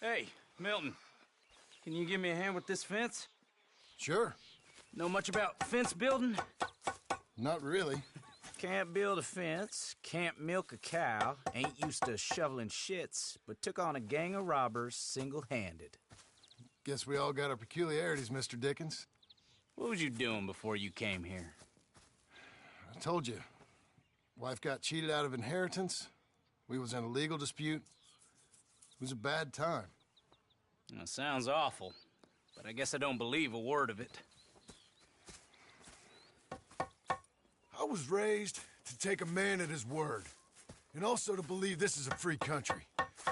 Hey, Milton. Can you give me a hand with this fence? Sure. Know much about fence building? Not really. Can't build a fence, can't milk a cow, ain't used to shoveling shits, but took on a gang of robbers single-handed. Guess we all got our peculiarities, Mr. Dickens. What was you doing before you came here? I told you. Wife got cheated out of inheritance. We was in a legal dispute. It was a bad time. Well, sounds awful, but I guess I don't believe a word of it. I was raised to take a man at his word, and also to believe this is a free country.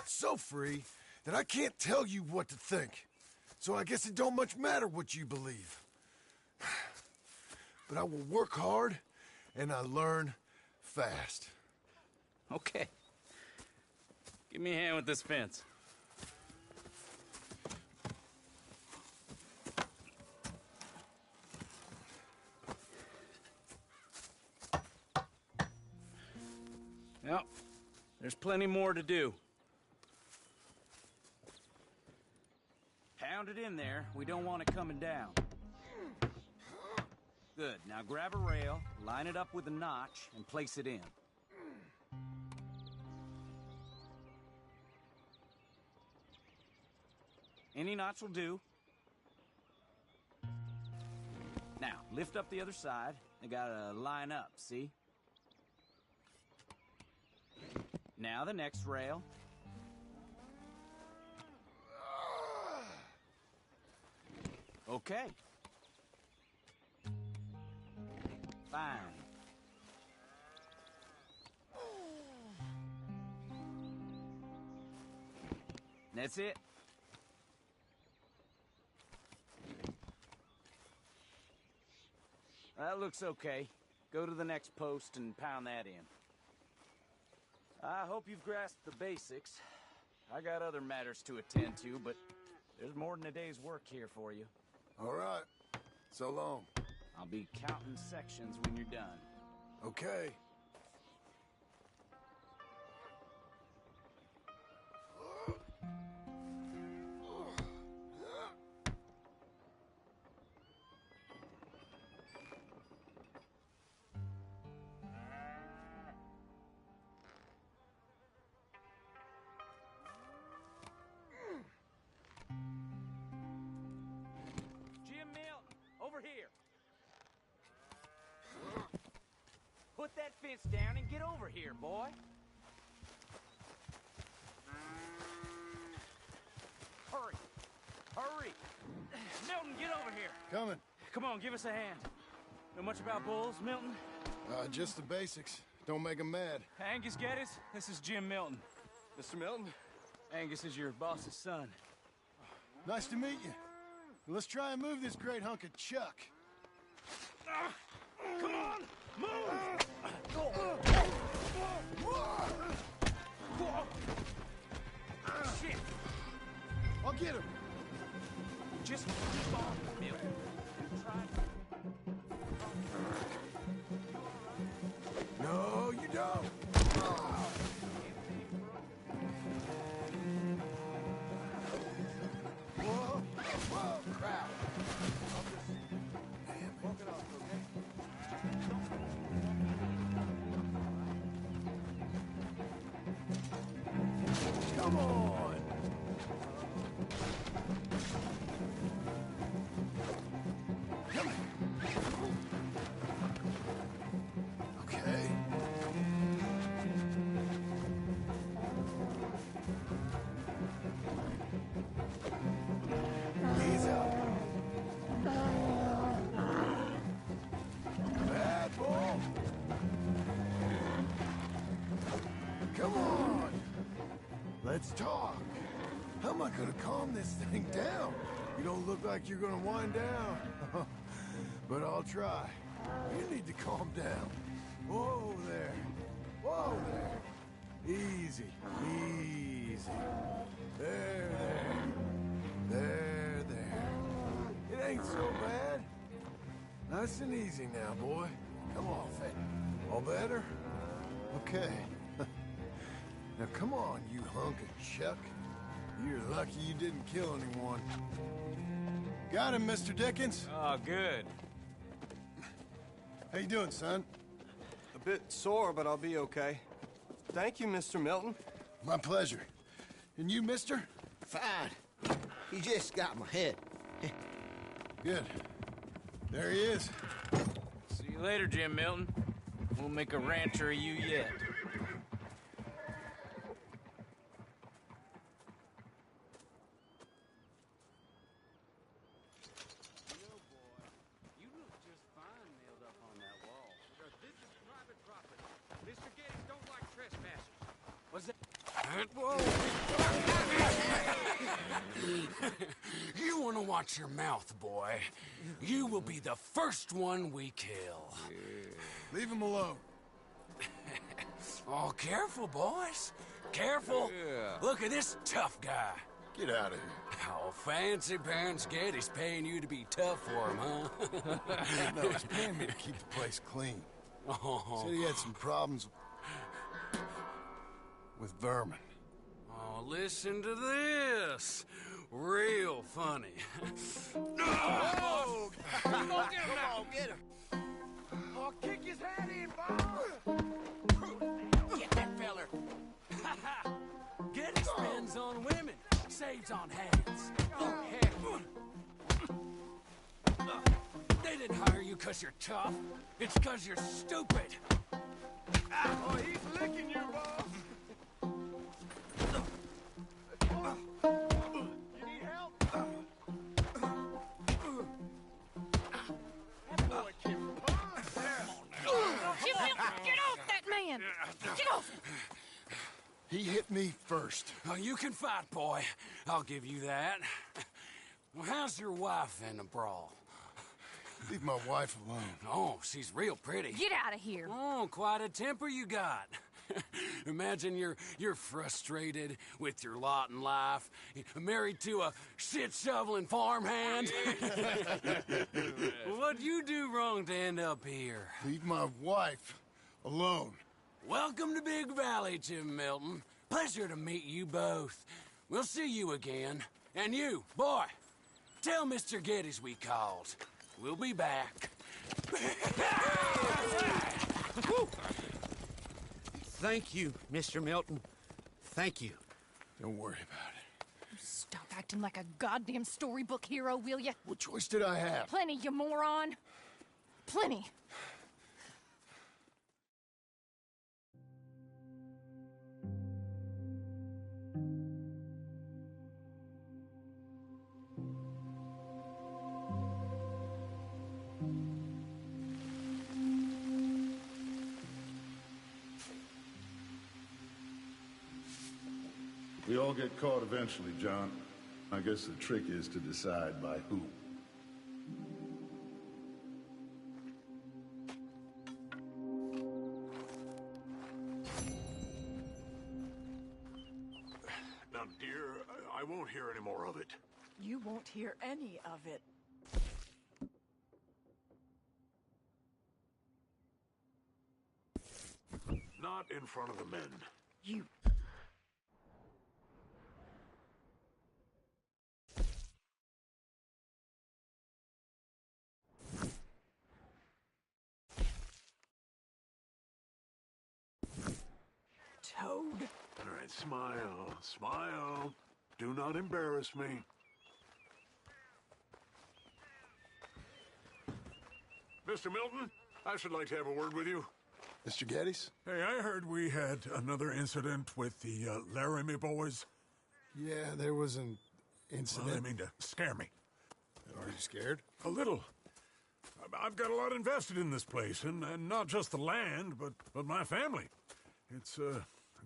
So free that I can't tell you what to think. So I guess it don't much matter what you believe. But I will work hard, and I learn fast. Okay. Give me a hand with this fence. Well, there's plenty more to do. Pound it in there. We don't want it coming down. Good. Now grab a rail, line it up with a notch, and place it in. Any notch will do. Now, lift up the other side. They gotta line up, see? Now the next rail. Okay. Fine. That's it. That looks okay. Go to the next post and pound that in. I hope you've grasped the basics. I got other matters to attend to, but there's more than a day's work here for you. All right. So long. I'll be counting sections when you're done. Okay. Over here. Put that fence down and get over here, boy. Hurry. Hurry. Milton, get over here. Coming. Come on, give us a hand. Know much about bulls, Milton? Just the basics. Don't make 'em mad. Angus Geddes, this is Jim Milton. Mr. Milton? Angus is your boss's son. Nice to meet you. Let's try and move this great hunk of chuck. Come on, move! Shit! I'll get him. Just keep on, Milton. No, you don't. Whoa, whoa, crap. Walk it off, okay? Come on. Come on. Okay. Ease up. Bad boy. Come on. Let's talk. How am I gonna calm this thing down? You don't look like you're gonna wind down. But I'll try. You need to calm down. Whoa there. Whoa there. Easy. Easy. There, there. There, there. It ain't so bad. Nice and easy now, boy. Come on, Fed. All better? Okay. Now come on, you hunk of chuck. You're lucky you didn't kill anyone. Got him, Mr. Dickens? Oh, good. How you doing, son? A bit sore, but I'll be okay. Thank you, Mr. Milton. My pleasure. And you, mister? Fine. He just got my head. Good. There he is. See you later, Jim Milton. We'll make a rancher of you yet. You look just fine nailed up on that wall. This is private property. Mr. Geddes don't like trespassers. What's that? You want to watch your mouth, boy. You will be the first one we kill. Leave him alone. Oh, careful, boys. Careful. Look at this tough guy. Get out of here. Oh, fancy pants Geddes paying you to be tough for him, huh? No, he's paying me to keep the place clean. Oh, Said he had some problems with vermin. oh, listen to this. Real funny. Oh! Come on, get him. I'll kick his head in, boss! Get that feller. Geddes spends on women, saves on hands. Oh, heck. They didn't hire you 'cause you're tough. It's 'cause you're stupid. Oh, he's licking you, boss! You need help? That boy can punch! Jim Milton, get off that man! Get off! He hit me first. Oh, you can fight, boy. I'll give you that. Well, how's your wife in the brawl? Leave my wife alone. Oh, she's real pretty. Get out of here! Oh, quite a temper you got. Imagine you're frustrated with your lot in life, married to a shit-shoveling farmhand. What'd you do wrong to end up here? Leave my wife alone. Welcome to Big Valley, Jim Milton. Pleasure to meet you both. We'll see you again. And you, boy, tell Mr. Geddes we called. We'll be back. Thank you, Mr. Milton. Thank you. Don't worry about it. Stop acting like a goddamn storybook hero, will ya? What choice did I have? Plenty, you moron. Plenty. We all get caught eventually, John. I guess the trick is to decide by who. Now, dear, I won't hear any more of it. You won't hear any of it. Not in front of the men. You... Toad. All right, smile, smile. Do not embarrass me. Mr. Milton, I should like to have a word with you. Mr. Geddes? Hey, I heard we had another incident with the Laramie boys. Yeah, there was an Well, incident. I mean to scare me. Are you scared? A little. I've got a lot invested in this place, and not just the land, but my family. It's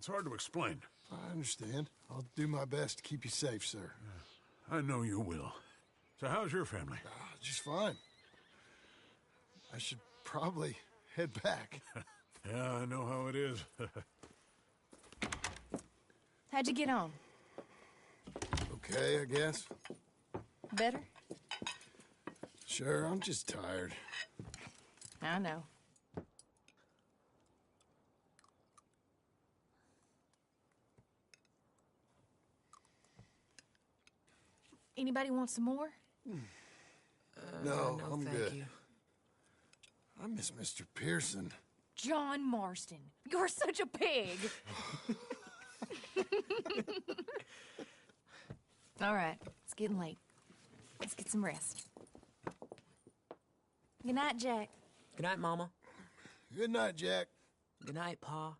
hard to explain. I understand. I'll do my best to keep you safe, sir. I know you will. So how's your family? Just fine. I should probably head back. Yeah, I know how it is. How'd you get on? Okay, I guess. Better? Sure, I'm just tired. I know. Anybody want some more? No, I'm thank good. you. I miss Mr. Pearson. John Marston, you're such a pig. All right, it's getting late. Let's get some rest. Good night, Jack. Good night, Mama. Good night, Jack. Good night, Pa.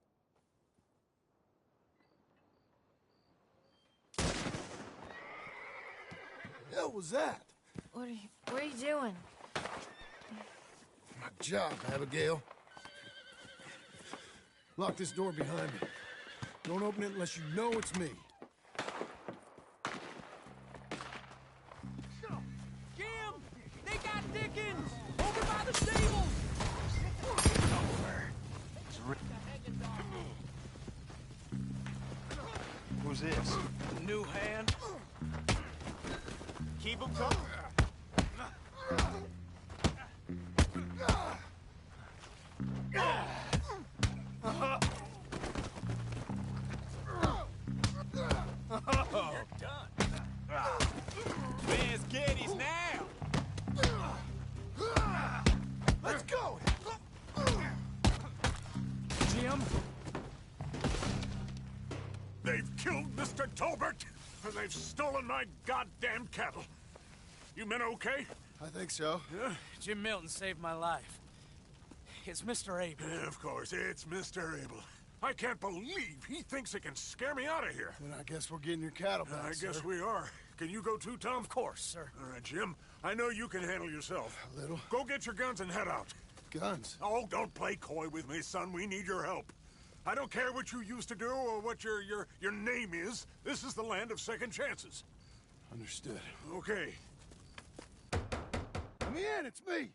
Hell was that? What are you doing? My job, Abigail. Lock this door behind me. Don't open it unless you know it's me. Jim! They got Dickens! Over by the stables! Who's this? New hand. Keep him coming. You're done. Where's Geddes now? Let's go! Jim? They've killed Mr. Tolbert, and they've stolen my goddamn cattle. You men okay? I think so. Yeah? Jim Milton saved my life. It's Mr. Abel. Yeah, of course, it's Mr. Abel. I can't believe he thinks he can scare me out of here. Then I guess we're getting your cattle back, I guess sir. we are. Can you go too, Tom? Of course, sir. All right, Jim. I know you can handle yourself. A little. Go get your guns and head out. Guns. Oh, don't play coy with me, son. We need your help. I don't care what you used to do or what your name is. This is the land of second chances. Understood. Okay. Let me in, it's me!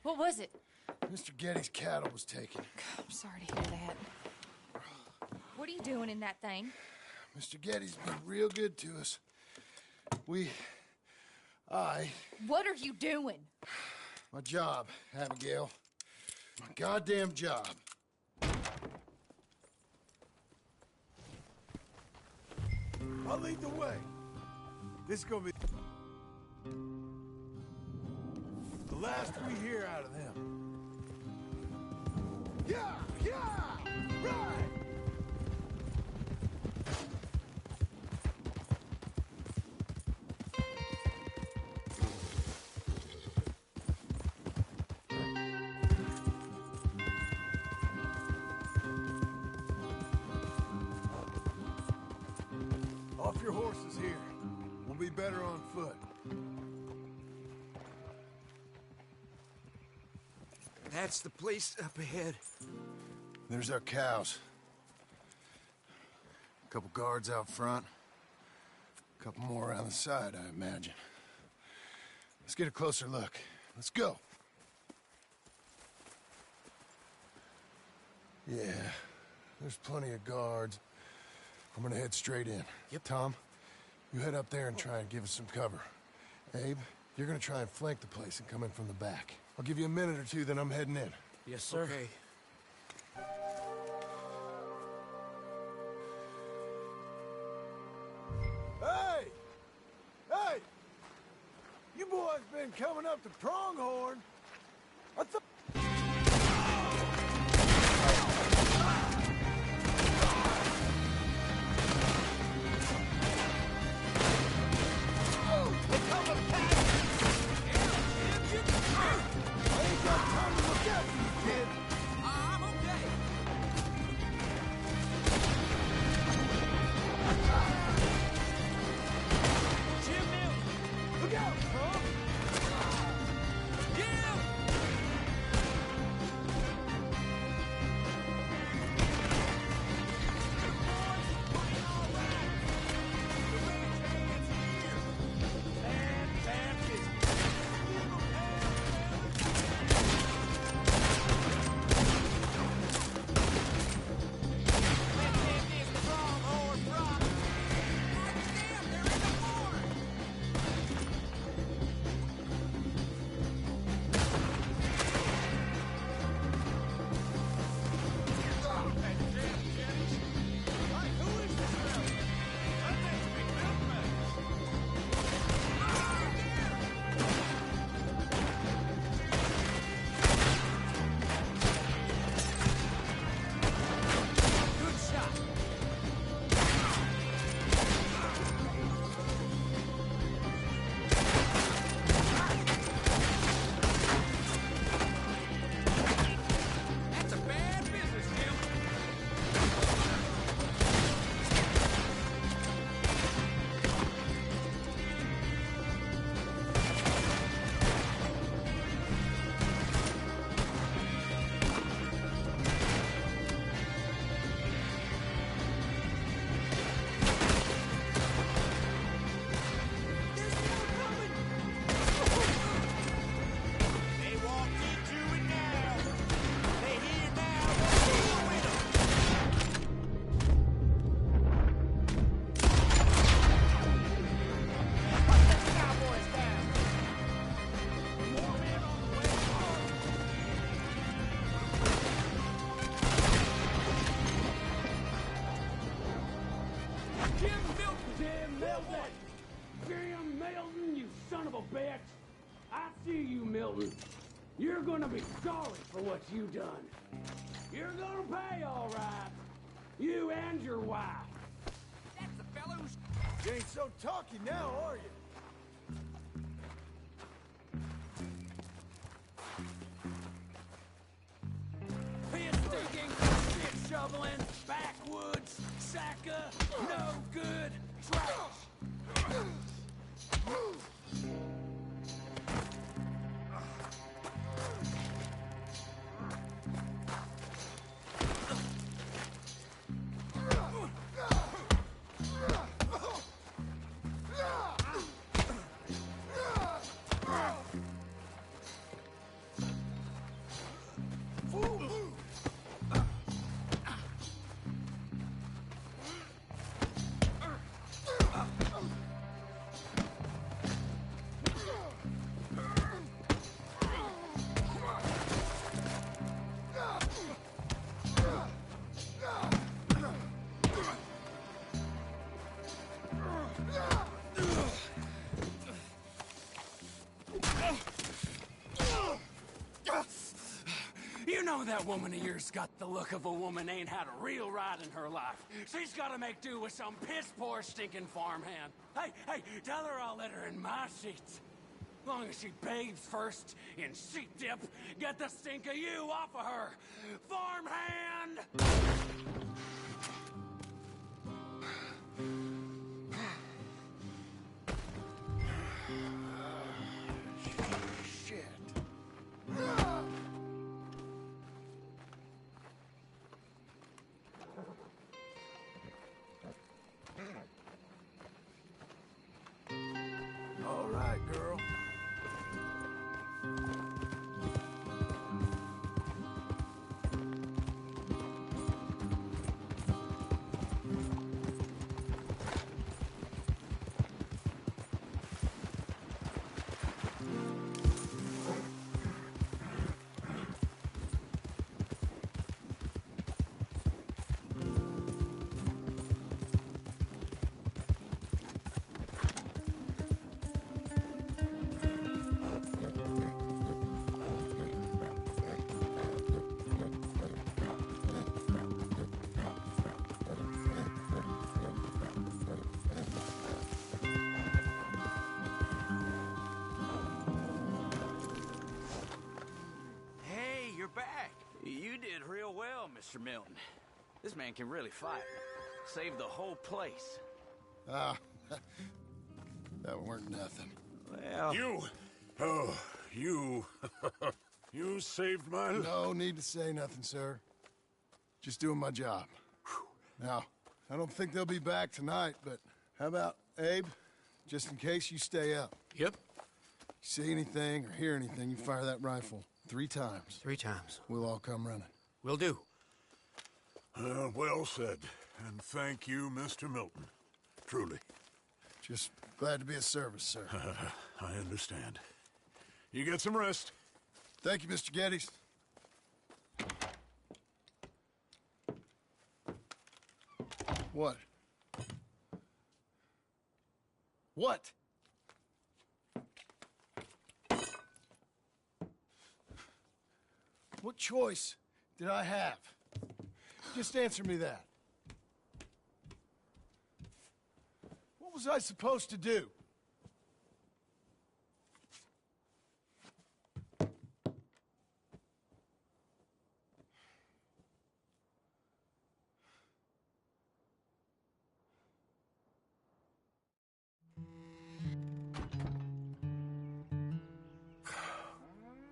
What was it? Mr. Geddes' cattle was taken. I'm sorry to hear that. What are you doing in that thing? Mr. Geddes been real good to us. What are you doing? My job, Abigail. My goddamn job. I'll lead the way. This is gonna be the last we hear out of them. Yeah! Right! Off your horses here. We'll be better on foot. That's the place up ahead. There's our cows. A couple guards out front. A couple more around the side, I imagine. Let's get a closer look. Let's go. Yeah, there's plenty of guards. I'm gonna head straight in. Yep. Tom, you head up there and try and give us some cover. Abe, you're gonna try and flank the place and come in from the back. I'll give you a minute or two, then I'm heading in. Yes, sir. Okay. Hey! Hey! You boys been coming up to Pronghorn. I thought... I ain't got time to look after you, kid. I'm okay. Jim Milton! Look out, Tom! Jim! son of a bitch! I see you, Milton. You're gonna be sorry for what you done. You're gonna pay, all right. You and your wife. That's the fellow who's... You ain't so talky now, are you? Piss digging, shit shoveling, backwoods, Saka, no good, trash. You know that woman of yours got the look of a woman ain't had a real ride in her life. She's gotta make do with some piss-poor stinking farmhand. Hey, tell her I'll let her in my sheets. Long as she bathes first in sheep dip, get the stink of you off of her. Farmhand! Shit. All right, girl. Hey, you're back. You did real well, Mr. Milton. This man can really fight. Saved the whole place. Ah, that weren't nothing. Well... You, you saved my life. No need to say nothing, sir. Just doing my job. Now, I don't think they'll be back tonight, but how about Abe? Just in case you stay up. Yep. See anything or hear anything, you fire that rifle 3 times. 3 times. We'll all come running. Will do. Well said. And thank you, Mr. Milton. Truly. Just glad to be of service, sir. I understand. You get some rest. Thank you, Mr. Geddes. What? What? What choice did I have? Just answer me that. What was I supposed to do?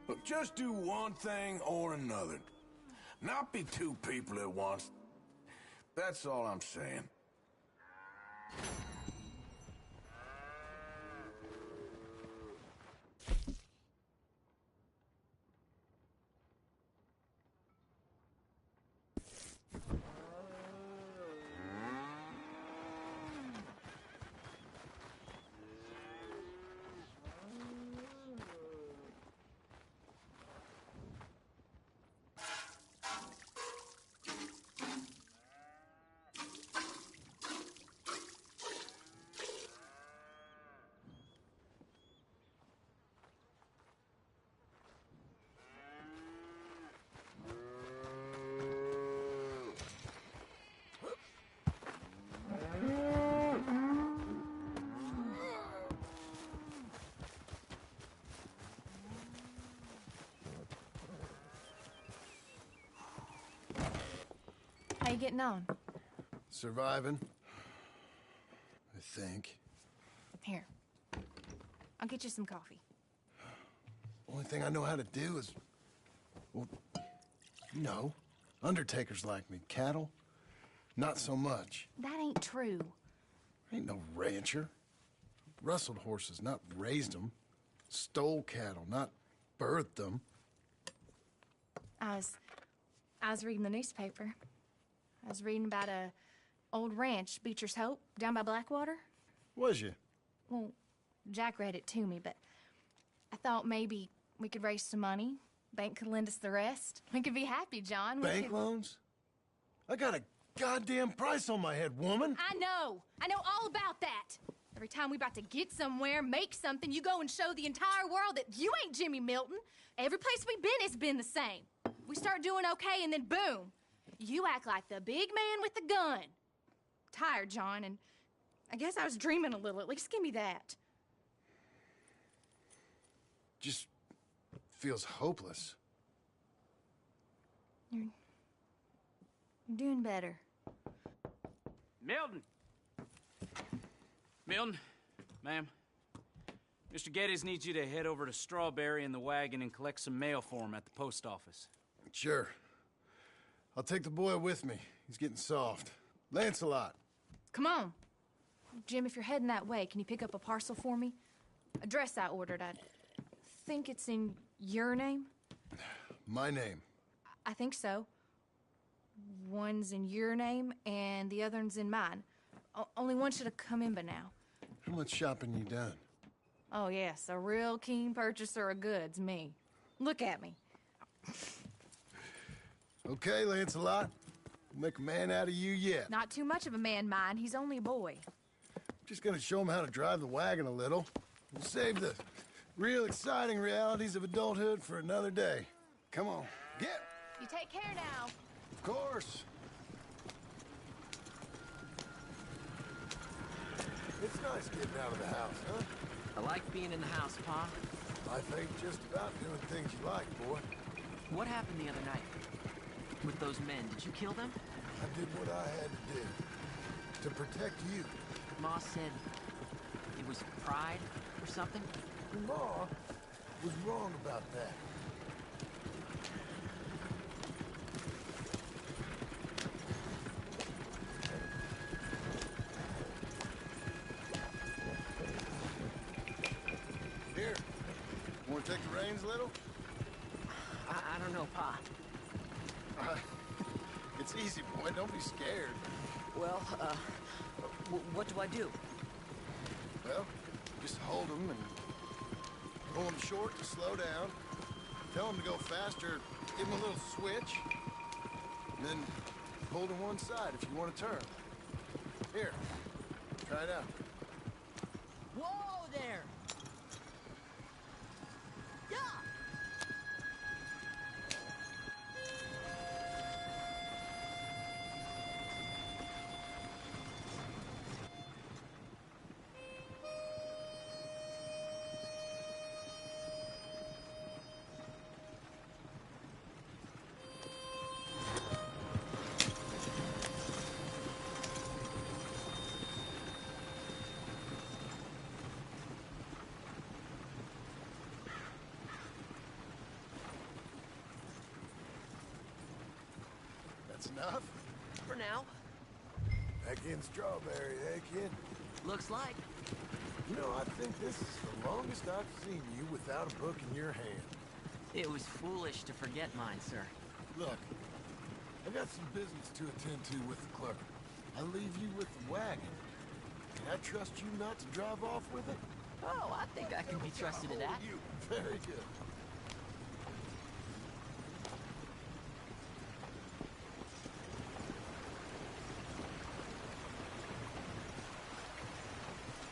Look, just do one thing or another. Not be 2 people at once. That's all I'm saying. you getting on? Surviving. I think. Here. I'll get you some coffee. Only thing I know how to do is... Well, you know, undertakers like me. Cattle, not so much. That ain't true. I ain't no rancher. Rustled horses, not raised them. Stole cattle, not birthed them. I was reading the newspaper. I was reading about a old ranch, Beecher's Hope, down by Blackwater. Was you? Well, Jack read it to me, but I thought maybe we could raise some money. Bank could lend us the rest. We could be happy, John. Bank loans? I got a goddamn price on my head, woman. I know all about that. Every time we about to get somewhere, make something, you go and show the entire world that you ain't Jimmy Milton. Every place we've been, it's been the same. We start doing okay, and then boom, you act like the big man with the gun. Tired, John, and I guess I was dreaming a little. At least give me that. Just feels hopeless. You're doing better. Milton! Milton, ma'am. Mr. Geddes needs you to head over to Strawberry in the wagon and collect some mail for him at the post office. Sure. I'll take the boy with me. He's getting soft. Lancelot. Come on. Jim, if you're heading that way, can you pick up a parcel for me? A dress I ordered. I think it's in your name? My name. I think so. One's in your name, and the other's in mine. Only one should have come in by now. How much shopping you done? Oh, yes, a real keen purchaser of goods, me. Look at me. Okay, Lancelot. We'll make a man out of you yet. Not too much of a man, mine. He's only a boy. Just gonna show him how to drive the wagon a little. We'll save the real exciting realities of adulthood for another day. Come on, get! You take care now. Of course. It's nice getting out of the house, huh? I like being in the house, Pa. I think just about doing things you like, boy. What happened the other night? With those men, did you kill them? I did what I had to do. To protect you. Ma said it was pride or something? Ma was wrong about that. Here, want to take the reins a little? I don't know, Pa. It's easy, boy. Don't be scared. Well, what do I do? Well, just hold them and pull them short to slow down. Tell them to go faster. Give them a little switch. And then pull to one side if you want to turn. Here, try it out. Whoa there! Yeah! That's enough? For now. Back in Strawberry, eh, kid? Looks like. You know, I think this is the longest I've seen you without a book in your hand. It was foolish to forget mine, sir. Look, I got some business to attend to with the clerk. I leave you with the wagon. Can I trust you not to drive off with it? Oh, I think I can be trusted to that. You. Very good.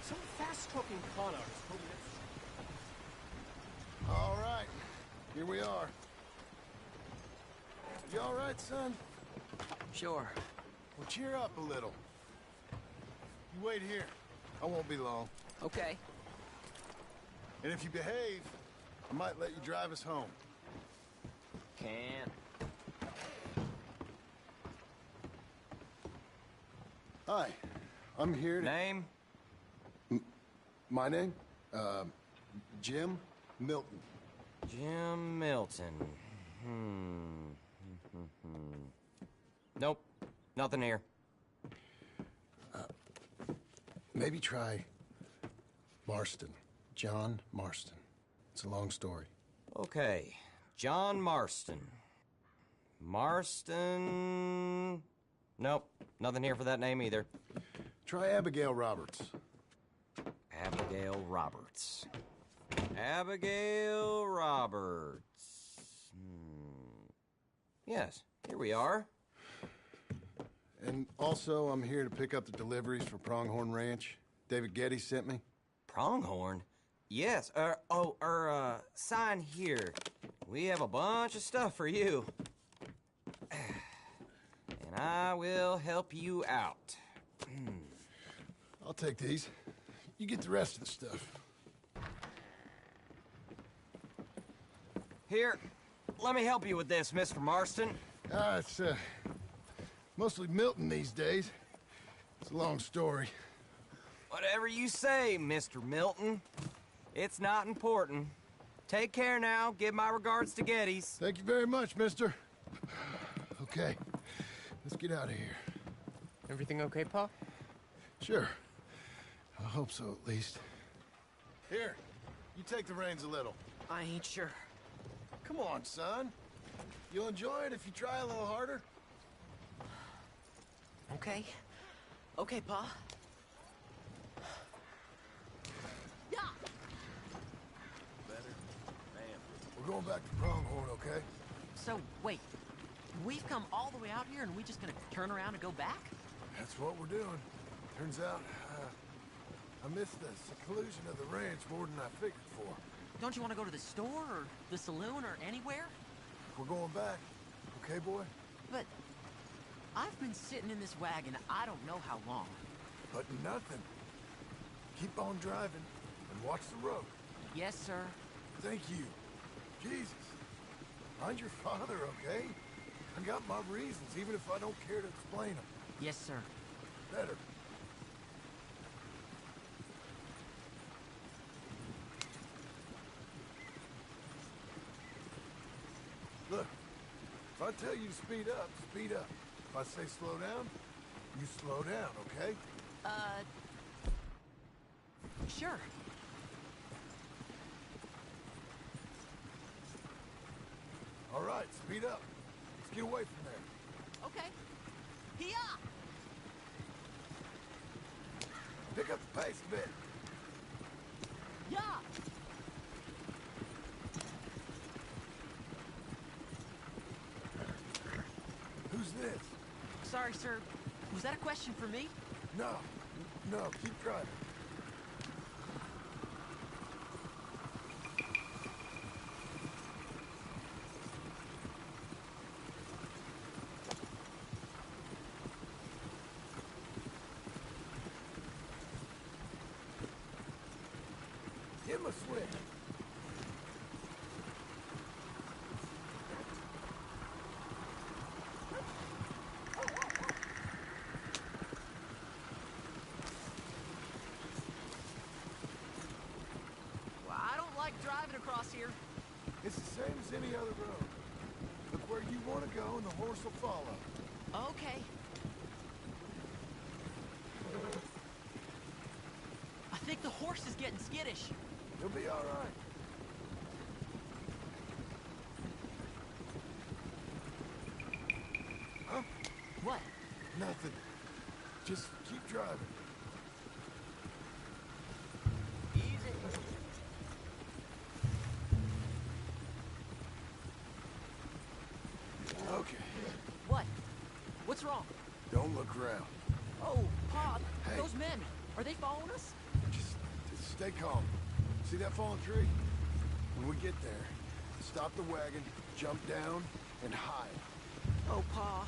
Some fast-talking con artist told me that. All right, here we are. You all right, son? Sure. Well, cheer up a little. You wait here. I won't be long. Okay. And if you behave, I might let you drive us home. Can't. Hi, I'm here to... Name? My name? Jim Milton. Jim Milton. Nope, nothing here. Maybe try Marston. John Marston. It's a long story. Okay, John Marston. Marston... Nope, nothing here for that name either. Try Abigail Roberts. Abigail Roberts. Abigail Roberts. Yes, here we are. And also, I'm here to pick up the deliveries for Pronghorn Ranch. David Getty sent me. Pronghorn? Yes, sign here. We have a bunch of stuff for you. And I will help you out. I'll take these. You get the rest of the stuff. Here, let me help you with this, Mr. Marston. It's, mostly Milton these days. It's a long story. Whatever you say, Mr. Milton. It's not important. Take care now. Give my regards to Geddes. Thank you very much, mister. Okay, let's get out of here. Everything okay, Pa? Sure. I hope so, at least. Here, you take the reins a little. I ain't sure. Come on, son. You'll enjoy it if you try a little harder. Okay. Okay, Pa. Yeah. Better? Man. We're going back to Pronghorn, okay? So, wait. We've come all the way out here and we just gonna turn around and go back? That's what we're doing. Turns out, I missed the seclusion of the ranch more than I figured for. Don't you want to go to the store or the saloon or anywhere? We're going back. Okay, boy? But I've been sitting in this wagon I don't know how long. But nothing. Keep on driving and watch the road. Yes, sir. Thank you. Jesus. Mind your father, okay? I got my reasons, even if I don't care to explain them. Yes, sir. Better. Look, if I tell you to speed up, speed up. If I say slow down, you slow down, okay? Sure. All right, speed up. Let's get away from there. Okay. Hee-yah! Pick up the pace a bit. Yeah! Who's this? Sorry, sir. Was that a question for me? No. No, keep driving. Give him a switch. Well, I don't like driving across here. It's the same as any other road. Look where you want to go and the horse will follow. Okay. I think the horse is getting skittish. You'll be all right. Huh? What? Nothing. Just keep driving. Easy. Okay. What? What's wrong? Don't look around. Oh, Pa, Hey. those men, are they following us? Just stay calm. See that fallen tree? When we get there, stop the wagon, jump down, and hide. Oh, Pa.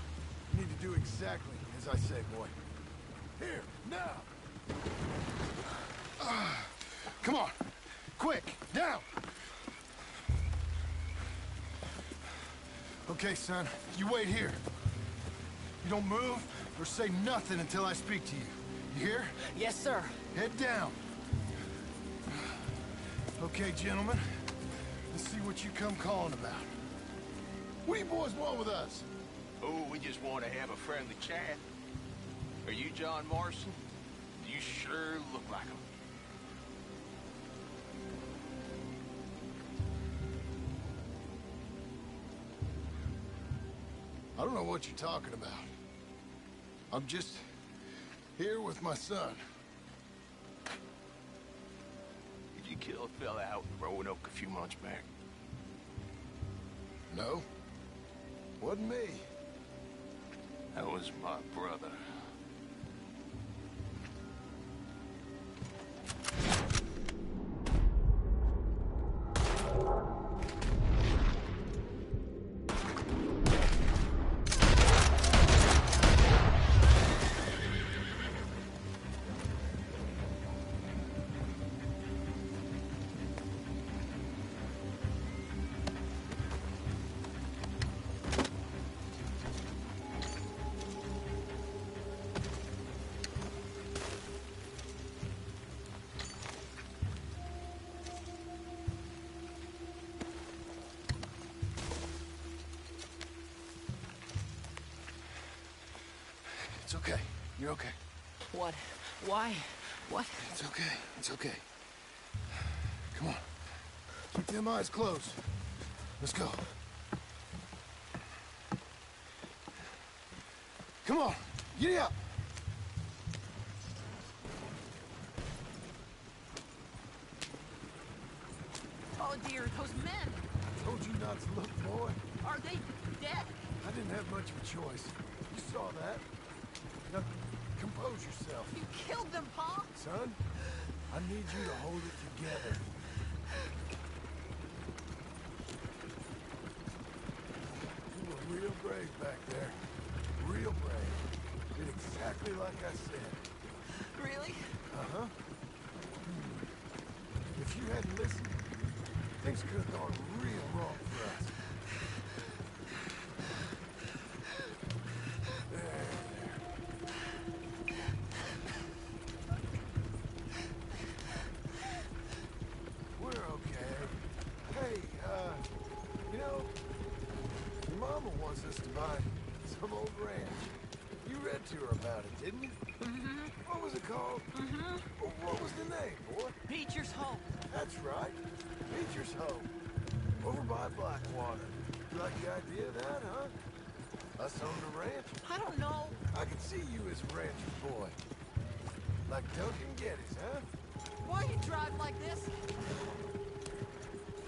You need to do exactly as I say, boy. Here, now! Come on! Quick, down! Okay, son, you wait here. You don't move, or say nothing until I speak to you. You hear? Yes, sir. Head down. Okay, gentlemen. Let's see what you come calling about. What do you boys want with us? Oh, we just want to have a friendly chat. Are you John Morrison? You sure look like him. I don't know what you're talking about. I'm just here with my son. Did you kill a fella out in Roanoke a few months back? No. Wasn't me. That was my brother. It's okay. You're okay. What? Why? What? It's okay. It's okay. Come on. Keep them eyes closed. Let's go. Come on. Giddy up. Oh dear, those men. Told you not to look, boy. Are they dead? I didn't have much of a choice. You saw that. Now, compose yourself. You killed them, Pa. Son, I need you to hold it together. You were real brave back there. Real brave. Did exactly like I said. Really? Uh-huh. If you hadn't listened, things could have gone real wrong for us. We're okay. Hey, you know, your mama wants us to buy some old ranch. You read to her about it, didn't you? Mm-hmm. What was it called? Mm-hmm. What was the name, boy? Beecher's Hope. That's right. Beecher's Hope. Over by Blackwater. You like the idea of that, huh? Us own the ranch? I don't know. I could see you as a rancher boy. Like Duncan Geddes, huh? Why you drive like this?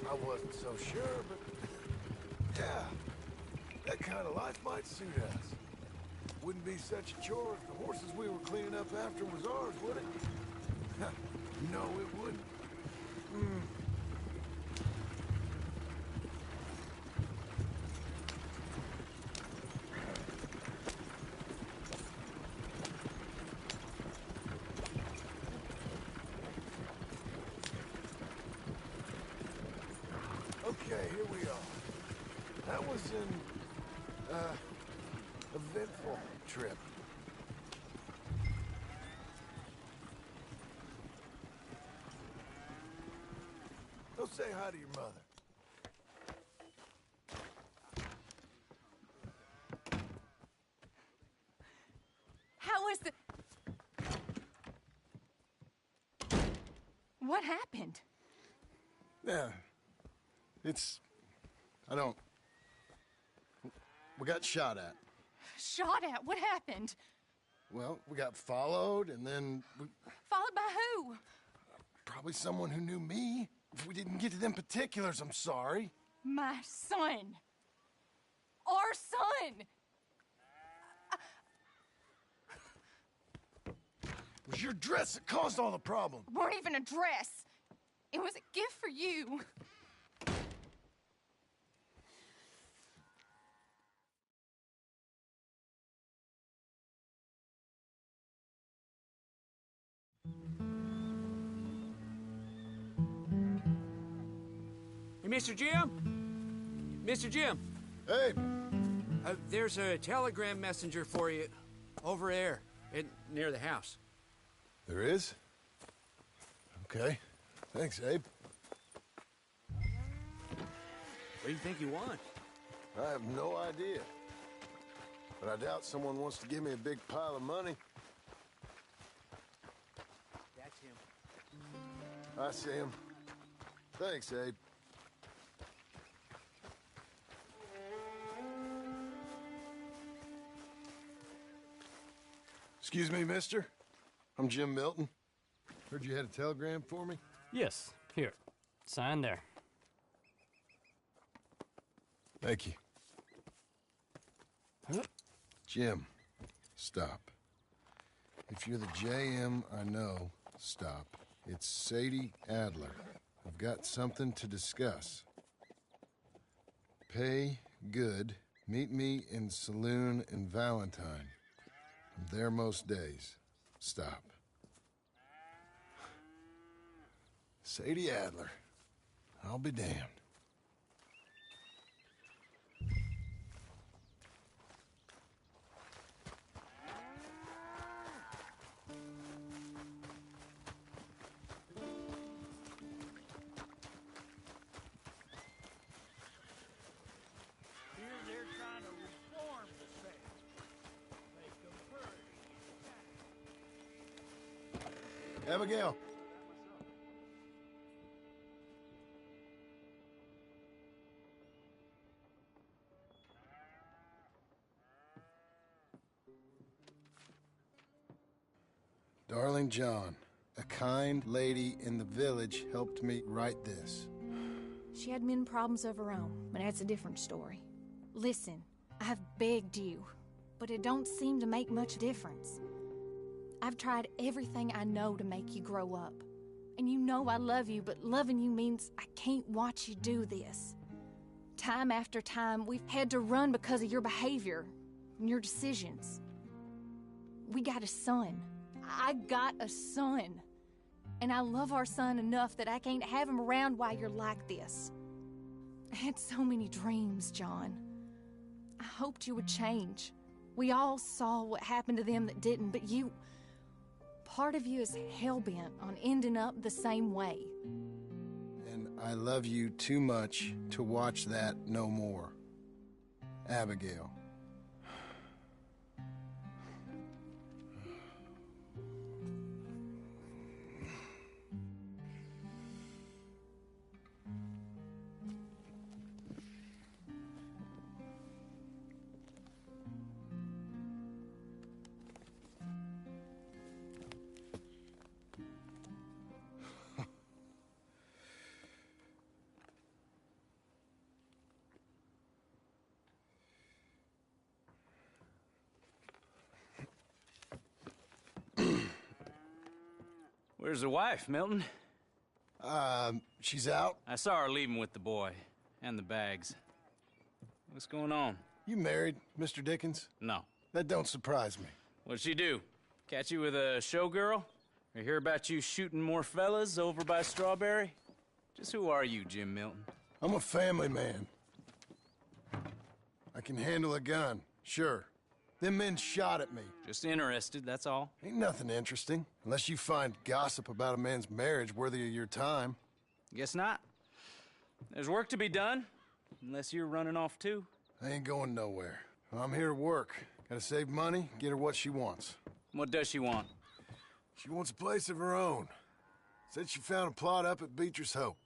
I wasn't so sure, but... yeah. That kind of life might suit us. Wouldn't be such a chore if the horses we were cleaning up after was ours, would it? No, it wouldn't. Okay, here we are. That was an, eventful trip. Go say hi to your mother. How was the... What happened? Yeah. I don't... We got shot at. Shot at? What happened? Well, we got followed, and then Followed by who? probably someone who knew me. If we didn't get to them particulars, I'm sorry. My son. Our son. It was your dress that caused all the problem. Weren't even a dress. It was a gift for you. Hey, Mr. Jim? Mr. Jim? Hey. There's a telegram messenger for you. Over there, near the house. There is? Okay. Thanks, Abe. What do you think you want? I have no idea. But I doubt someone wants to give me a big pile of money. That's him. I see him. Thanks, Abe. Excuse me, mister. I'm Jim Milton. Heard you had a telegram for me? Yes. Here. Sign there. Thank you. Jim, stop. If you're the JM I know, stop. It's Sadie Adler. I've got something to discuss. Pay good. Meet me in saloon in Valentine. I'm there most days. Stop. Sadie Adler. I'll be damned. Abigail. Darling John, a kind lady in the village helped me write this. She had men problems of her own, but that's a different story. Listen, I have begged you, but it don't seem to make much difference. I've tried everything I know to make you grow up. And you know I love you, but loving you means I can't watch you do this. Time after time, we've had to run because of your behavior and your decisions. We got a son. I got a son. And I love our son enough that I can't have him around while you're like this. I had so many dreams, John. I hoped you would change. We all saw what happened to them that didn't, but you... Part of you is hell-bent on ending up the same way. And I love you too much to watch that no more. Abigail. Where's the wife, Milton? She's out. I saw her leaving with the boy. And the bags. What's going on? You married, Mr. Dickens? No. That don't surprise me. What'd she do? Catch you with a showgirl? Or hear about you shooting more fellas over by Strawberry? Just who are you, Jim Milton? I'm a family man. I can handle a gun, sure. Them men shot at me. Just interested, that's all. Ain't nothing interesting, unless you find gossip about a man's marriage worthy of your time. Guess not. There's work to be done, unless you're running off too. I ain't going nowhere. I'm here to work. Gotta save money, get her what she wants. What does she want? She wants a place of her own. Said she found a plot up at Beecher's Hope.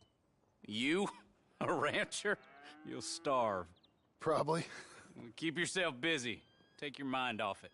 You? A rancher? You'll starve. Probably. Keep yourself busy. Take your mind off it.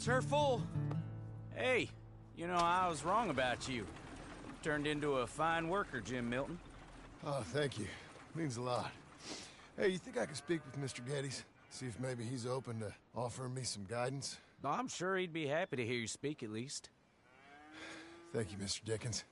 That's her full. Hey, you know, I was wrong about you. Turned into a fine worker, Jim Milton. Oh, thank you. Means a lot. Hey, you think I could speak with Mr. Geddes? See if maybe he's open to offering me some guidance? I'm sure he'd be happy to hear you speak, at least. Thank you, Mr. Dickens.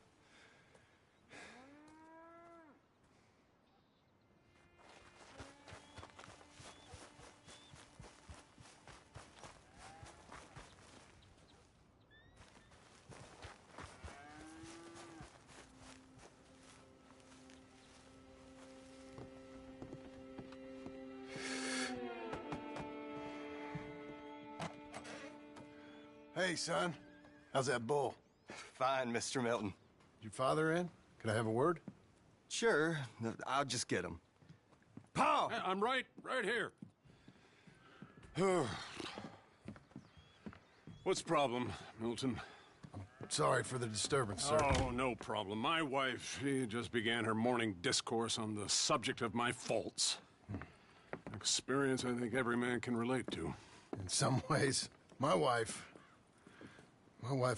Hey, son. How's that bull? Fine, Mr. Milton. Your father in? Can I have a word? Sure. I'll just get him. Pa! I'm right here. What's the problem, Milton? Sorry for the disturbance, sir. Oh, no problem. My wife, she just began her morning discourse on the subject of my faults. Experience I think every man can relate to. In some ways, my wife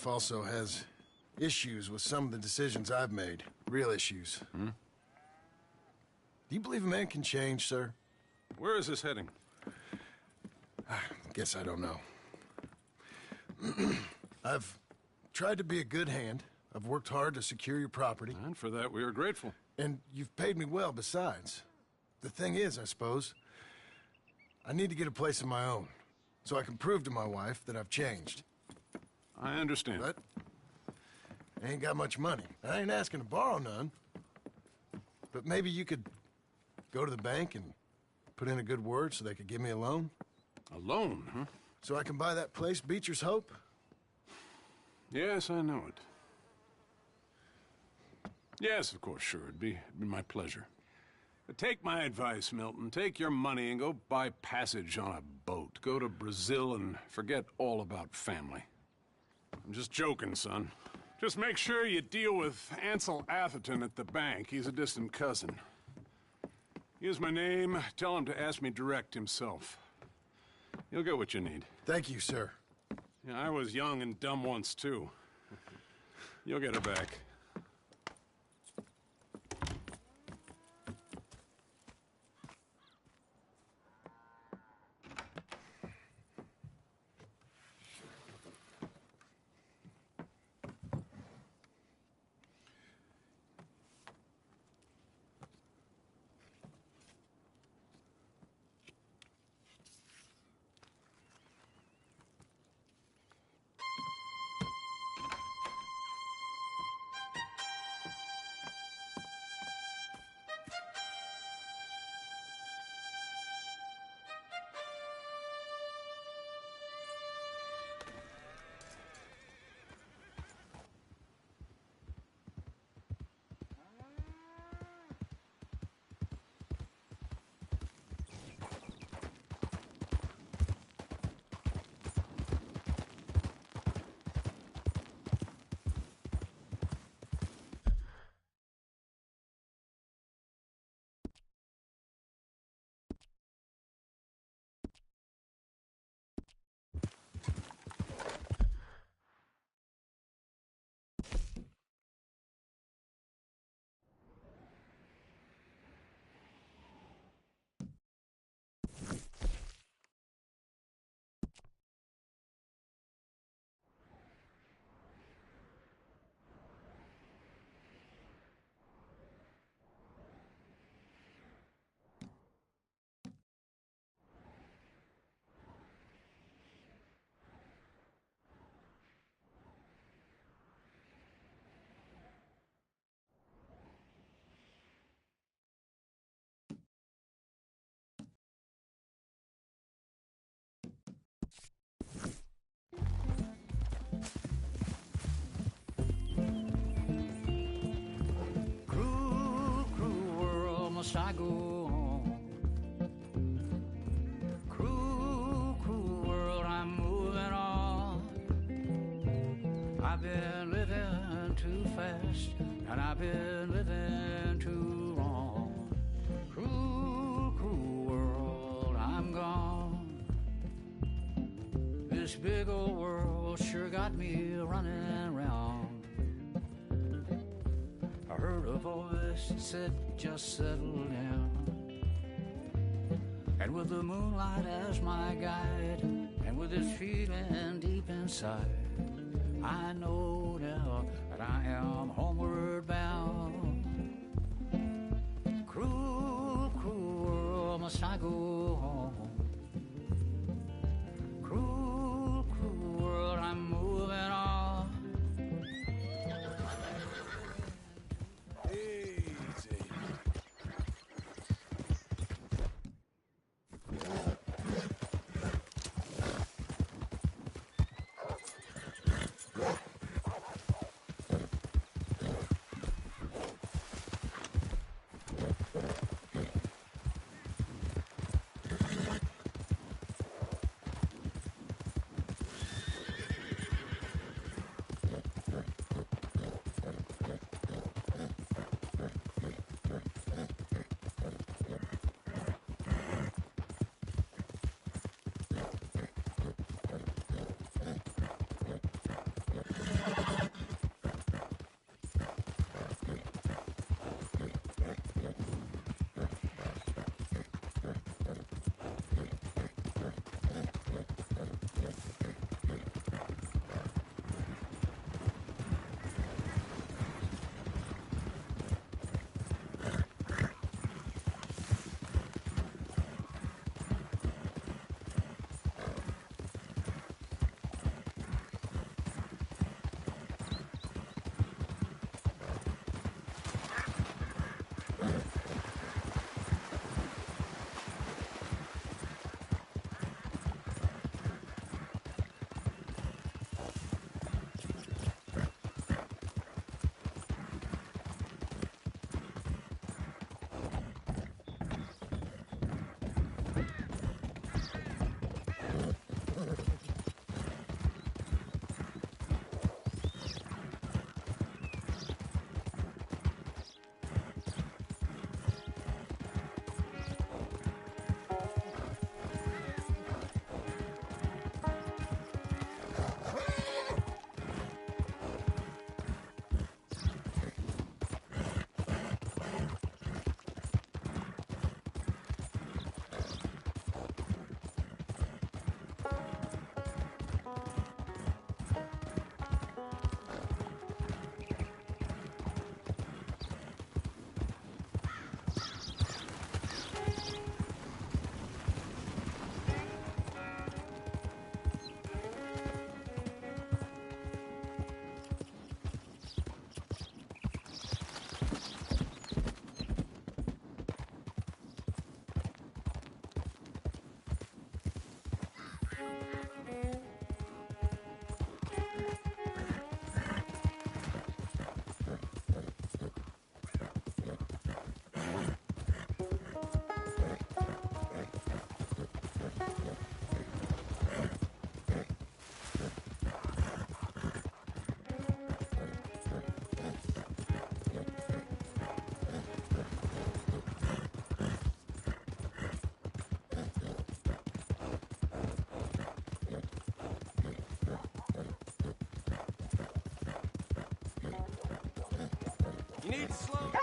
also has issues with some of the decisions I've made. Real issues. Hmm? Do you believe a man can change, sir? Where is this heading? I guess I don't know. I've tried to be a good hand. I've worked hard to secure your property. And for that, we are grateful. And you've paid me well besides. The thing is, I suppose, I need to get a place of my own, so I can prove to my wife that I've changed. I understand. But I ain't got much money. I ain't asking to borrow none. But maybe you could go to the bank and put in a good word so they could give me a loan? A loan, huh? So I can buy that place, Beecher's Hope? Yes, I know it. Yes, of course, sure. It'd be my pleasure. But take my advice, Milton. Take your money and go buy passage on a boat. Go to Brazil and forget all about family. I'm just joking, son. Just make sure you deal with Ansel Atherton at the bank. He's a distant cousin. Use my name. Tell him to ask me direct himself. You'll get what you need. Thank you, sir. Yeah, I was young and dumb once, too. You'll get her back. Must I go on? Cruel, cruel world, I'm moving on. I've been living too fast, and I've been living too long. Cruel, cruel world, I'm gone. This This big old world sure got me running round. I heard a voice that said, just settle down. And with the moonlight as my guide, and with this feeling deep inside, I know now that I am homeward bound. Cruel, cruel world, must I go home? Cruel, cruel world, I'm moving on. Easy. You need to slow down.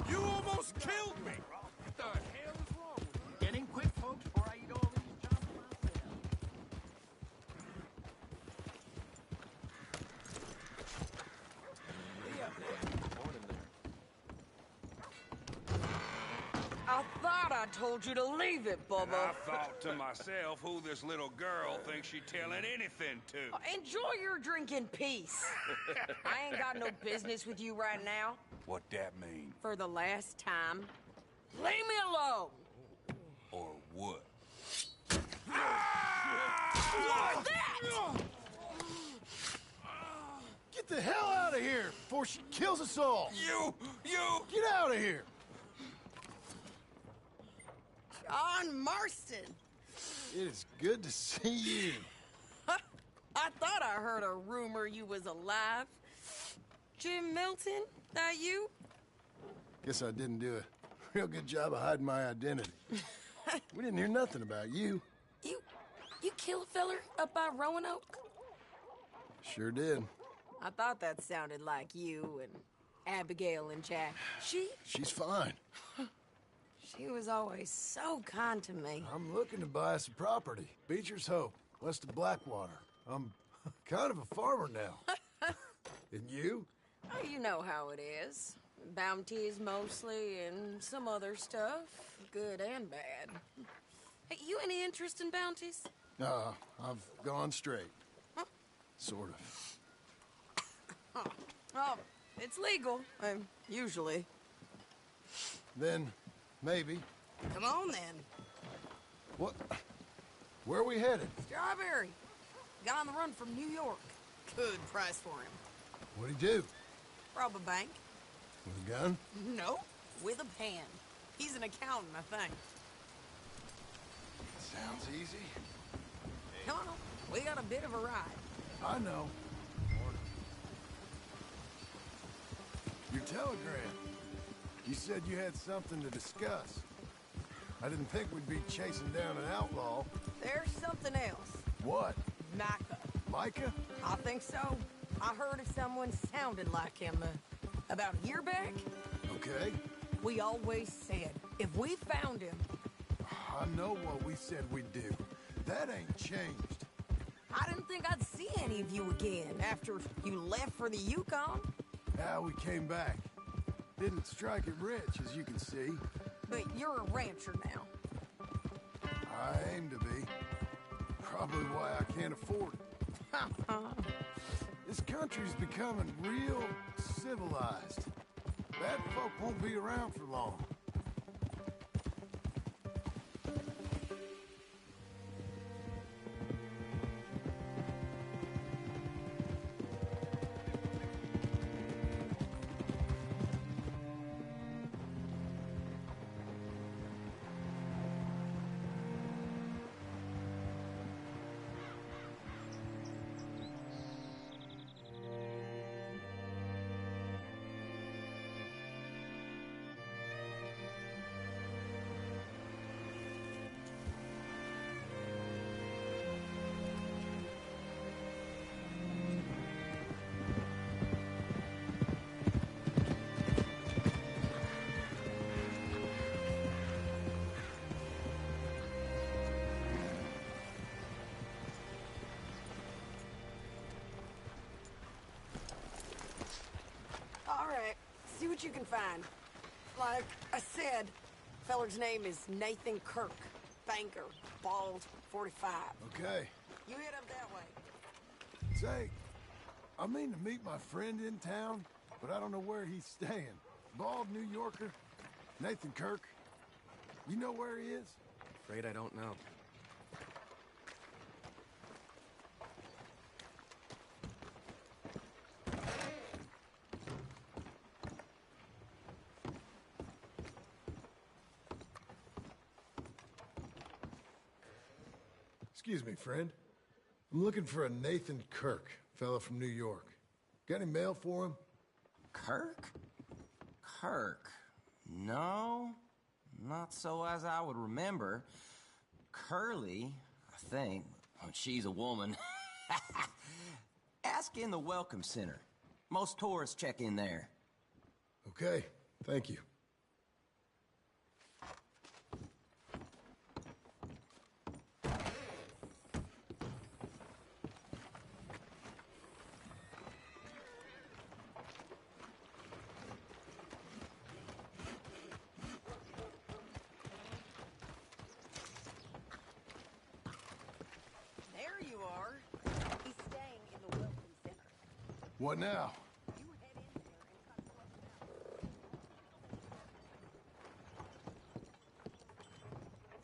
You almost killed me! What the hell is wrong with you? Get in quick, folks, before I eat all these jobs myself. Hey up there. Morning there. I thought I told you to leave it, Bubba. I thought to myself who this little girl thinks she's telling anything to. Enjoy your drink in peace. I ain't got no business with you right now. What that mean? For the last time, leave me alone. Or what? What's that? Get the hell out of here before she kills us all! You! Get out of here! John Marston. It is good to see you. I thought I heard a rumor you was alive. Jim Milton, that you? Guess I didn't do a real good job of hiding my identity. We didn't hear nothing about you. You You kill a feller up by Roanoke? Sure did. I thought that sounded like you and Abigail and Jack. She's fine. She was always so kind to me. I'm looking to buy some property. Beecher's Hope, west of Blackwater. I'm kind of a farmer now. And you? Oh, you know how it is. Bounties mostly, and some other stuff, good and bad. Hey, you any interest in bounties? I've gone straight. Huh? Sort of. Oh, it's legal, usually. Then, maybe. Come on, then. What? Where are we headed? Strawberry. Got on the run from New York. Good price for him. What'd he do? Rob a bank. With a gun? No, with a pen. He's an accountant, I think. Sounds easy. No, we got a bit of a ride. I know. Your telegram. You said you had something to discuss. I didn't think we'd be chasing down an outlaw. There's something else. What? Micah. Micah? I think so. I heard of someone sounded like him about a year back. Okay. We always said, if we found him... I know what we said we'd do. That ain't changed. I didn't think I'd see any of you again after you left for the Yukon. Yeah, we came back. Didn't strike it rich, as you can see. But you're a rancher now. I aim to be. Probably why I can't afford it. This country's becoming real civilized. Bad folk won't be around for long. All right, see what you can find. Like I said, feller's name is Nathan Kirk. Banker, bald, 45. Okay. You head up that way. Say, I mean to meet my friend in town, but I don't know where he's staying. Bald New Yorker, Nathan Kirk. You know where he is? Afraid I don't know. Excuse me, friend. I'm looking for a Nathan Kirk, fella from New York. Got any mail for him? Kirk? Kirk? No, not so as I would remember. Curly, I think. Oh, she's a woman. Ask in the Welcome Center. Most tourists check in there. Okay, thank you. There you are. He's staying in the Welcome Center. What now? You head in there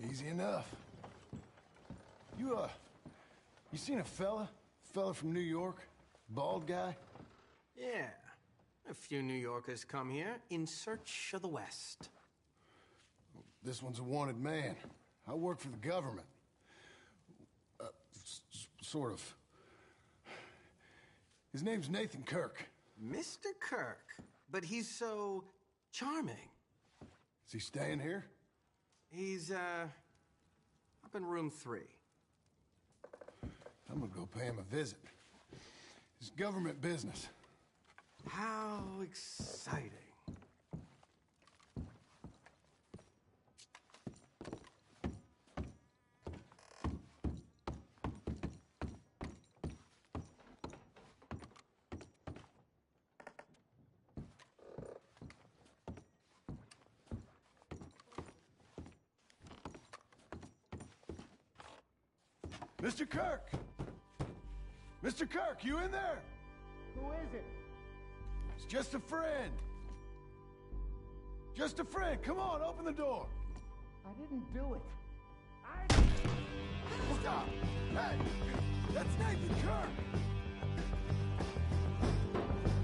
and Easy enough. You seen a fella? Fella from New York? Bald guy? Yeah. A few New Yorkers come here in search of the West. This one's a wanted man. I work for the government. Sort of. His name's Nathan Kirk. Mr. Kirk? But he's so charming. Is he staying here? He's, up in room 3. I'm gonna go pay him a visit. It's government business. How exciting. Mr. Kirk! Mr. Kirk, you in there? Who is it? It's just a friend. Just a friend. Come on, open the door. I didn't do it. Stop! Hey! That's Nathan Kirk!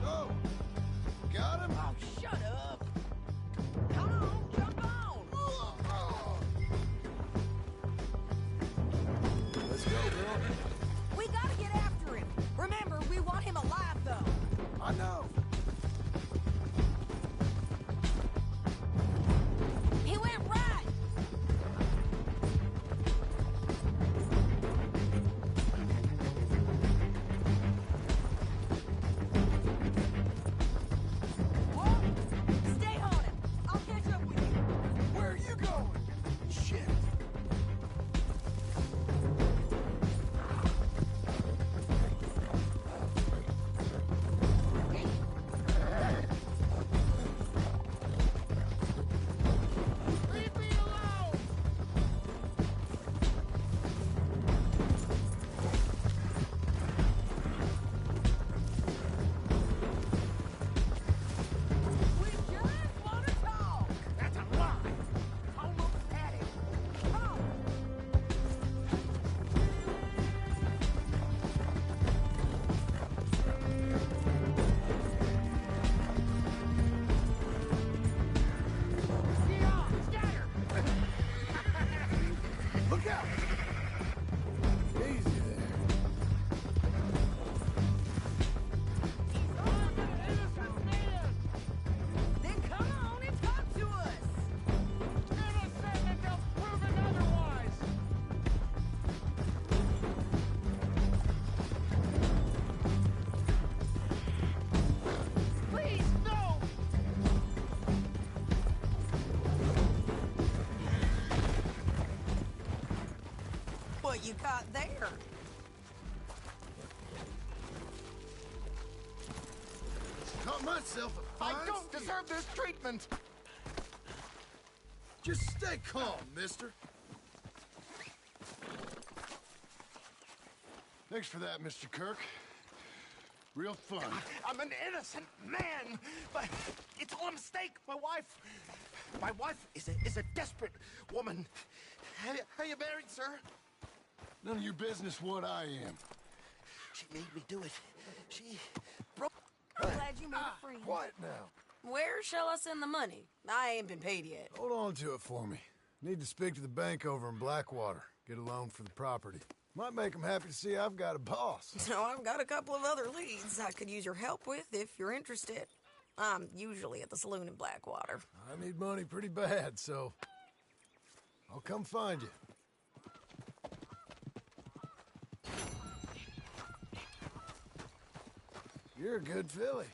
Oh! Got him? Oh, shut up! Come on, jump on! Let's go, girl. We gotta get after him. Remember, we want him alive, though. I know. He went right. Stay on him. I'll catch up with you. Where are you going? Shit. Leave me alone! We just want to talk. That's a lie! Almost had it. Come. Dion, scatter! Look out! Easy there. Innocent man! Then come on and talk to us. Innocent until proven otherwise! Please, no! What you got there? Caught myself a I fine don't steal. deserve this treatment! Just stay calm, mister. Thanks for that, Mr. Kirk. Real fun. I'm an innocent man, but it's all a mistake. My wife is a desperate woman. Are you married, sir? None of your business what I am. She made me do it. She broke. I'm glad you made a friend. Quiet now. Where shall I send the money? I ain't been paid yet. Hold on to it for me. Need to speak to the bank over in Blackwater. Get a loan for the property. Might make them happy to see I've got a boss. So I've got a couple of other leads I could use your help with if you're interested. I'm usually at the saloon in Blackwater. I need money pretty bad, so I'll come find you. You're a good filly.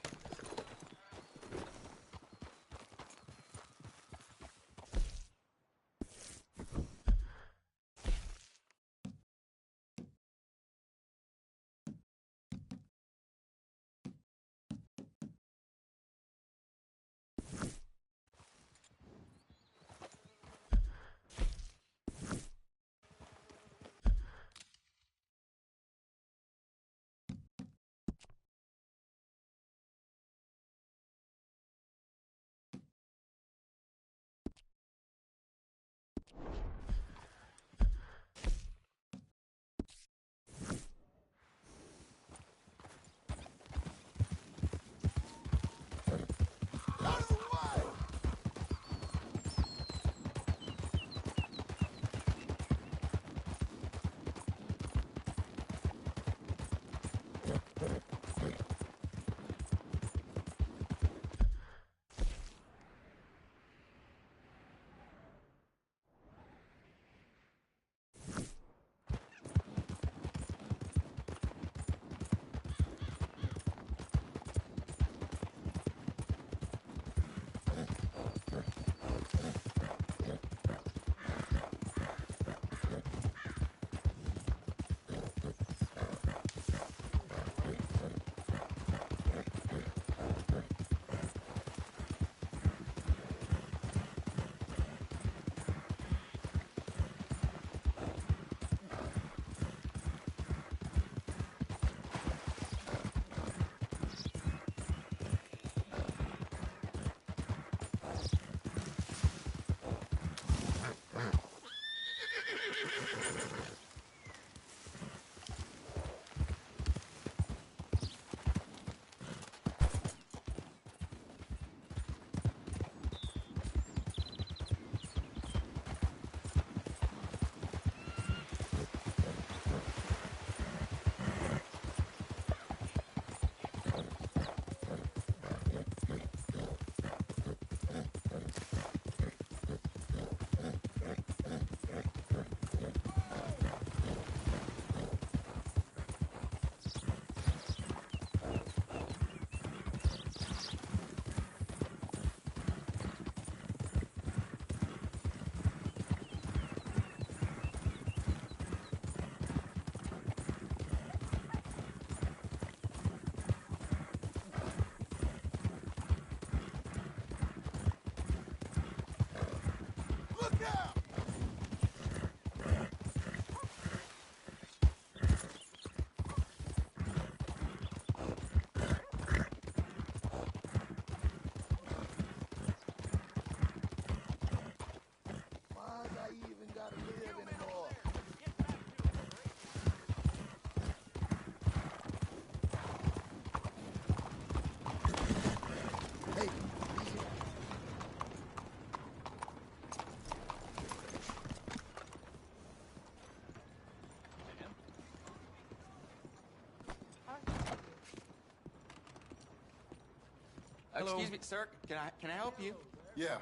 Excuse me, sir. Can I help you? Yeah.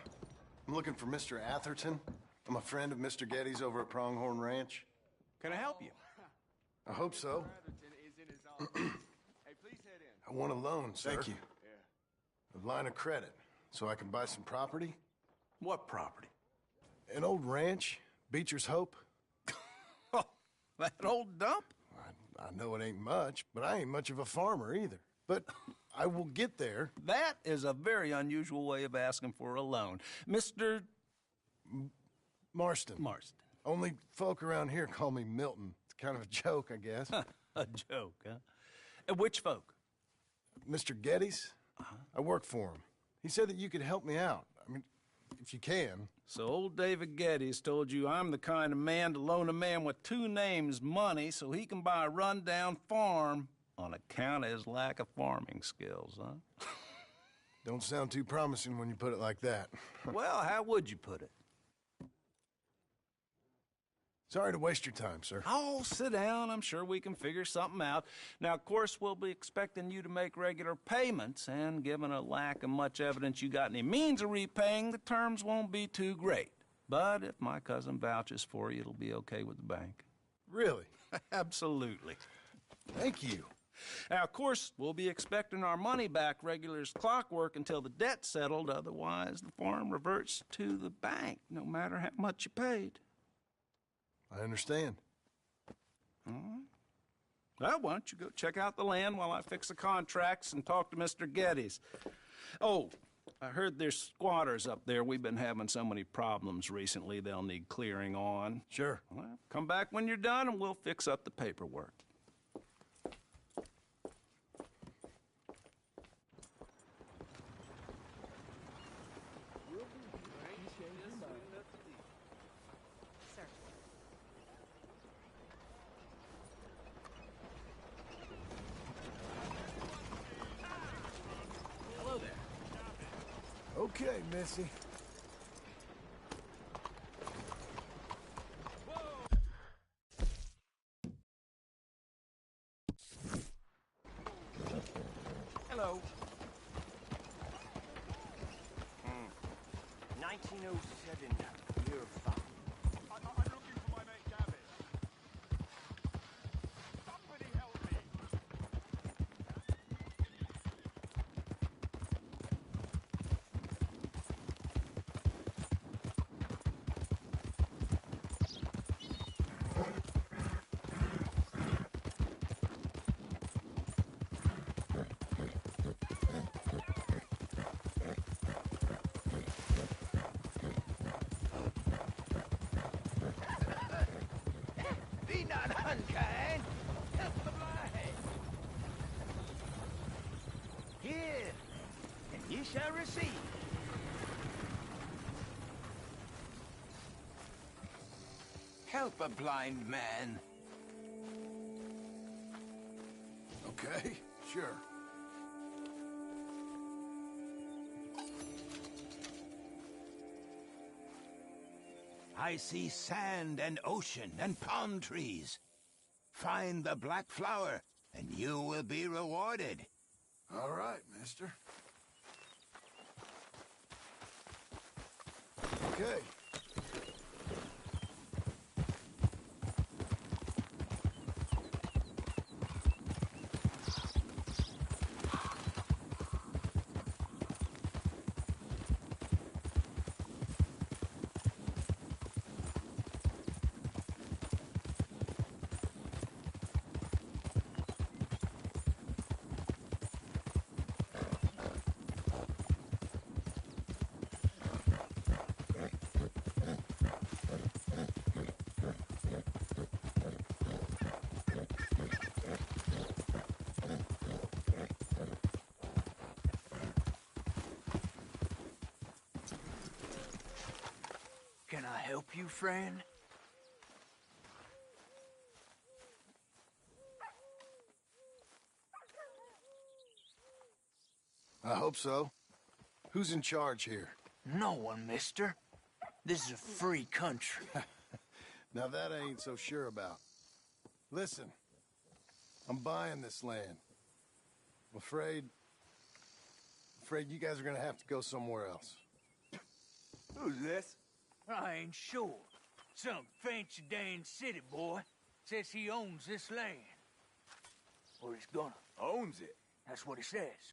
I'm looking for Mr. Atherton. I'm a friend of Mr. Getty's over at Pronghorn Ranch. Can I help you? I hope so. I want a loan, sir. Thank you. A line of credit, so I can buy some property. What property? An old ranch, Beecher's Hope. That old dump? I know it ain't much, but I ain't much of a farmer either. But I will get there. That is a very unusual way of asking for a loan. Mr. Marston. Marston. Only folk around here call me Milton. It's kind of a joke, I guess. A joke, huh? And which folk? Mr. Getty's. I work for him. He said that you could help me out. I mean, if you can. So old David Getty's told you I'm the kind of man to loan a man with two names money so he can buy a rundown farm on account of his lack of farming skills, huh? Don't sound too promising when you put it like that. Well, how would you put it? Sorry to waste your time, sir. Oh, sit down. I'm sure we can figure something out. Now, of course, we'll be expecting you to make regular payments, and given a lack of much evidence you got any means of repaying, the terms won't be too great. But if my cousin vouches for you, it'll be okay with the bank. Really? Absolutely. Thank you. Now, of course, we'll be expecting our money back regular as clockwork until the debt's settled. Otherwise, the farm reverts to the bank, no matter how much you paid. I understand. All right. Well, why don't you go check out the land while I fix the contracts and talk to Mr. Getty's. Oh, I heard there's squatters up there. We've been having so many problems recently, they'll need clearing on. Sure. Well, come back when you're done and we'll fix up the paperwork. Okay, Missy. Hello. 1907, year of fun. I'm looking for my mate Gavin. Somebody help me. Be not unkind. Help the blind. Here, and ye shall receive. Help a blind man. Okay, sure. I see sand and ocean and palm trees. Find the black flower, and you will be rewarded. All right, mister. Okay. Can I help you, friend? I hope so. Who's in charge here? No one, mister. This is a free country. Now that I ain't so sure about. Listen, I'm buying this land. I'm afraid afraid you guys are gonna have to go somewhere else. Who's this? I ain't sure. Some fancy Dan city boy says he owns this land. Or he's gonna. Owns it? That's what he says.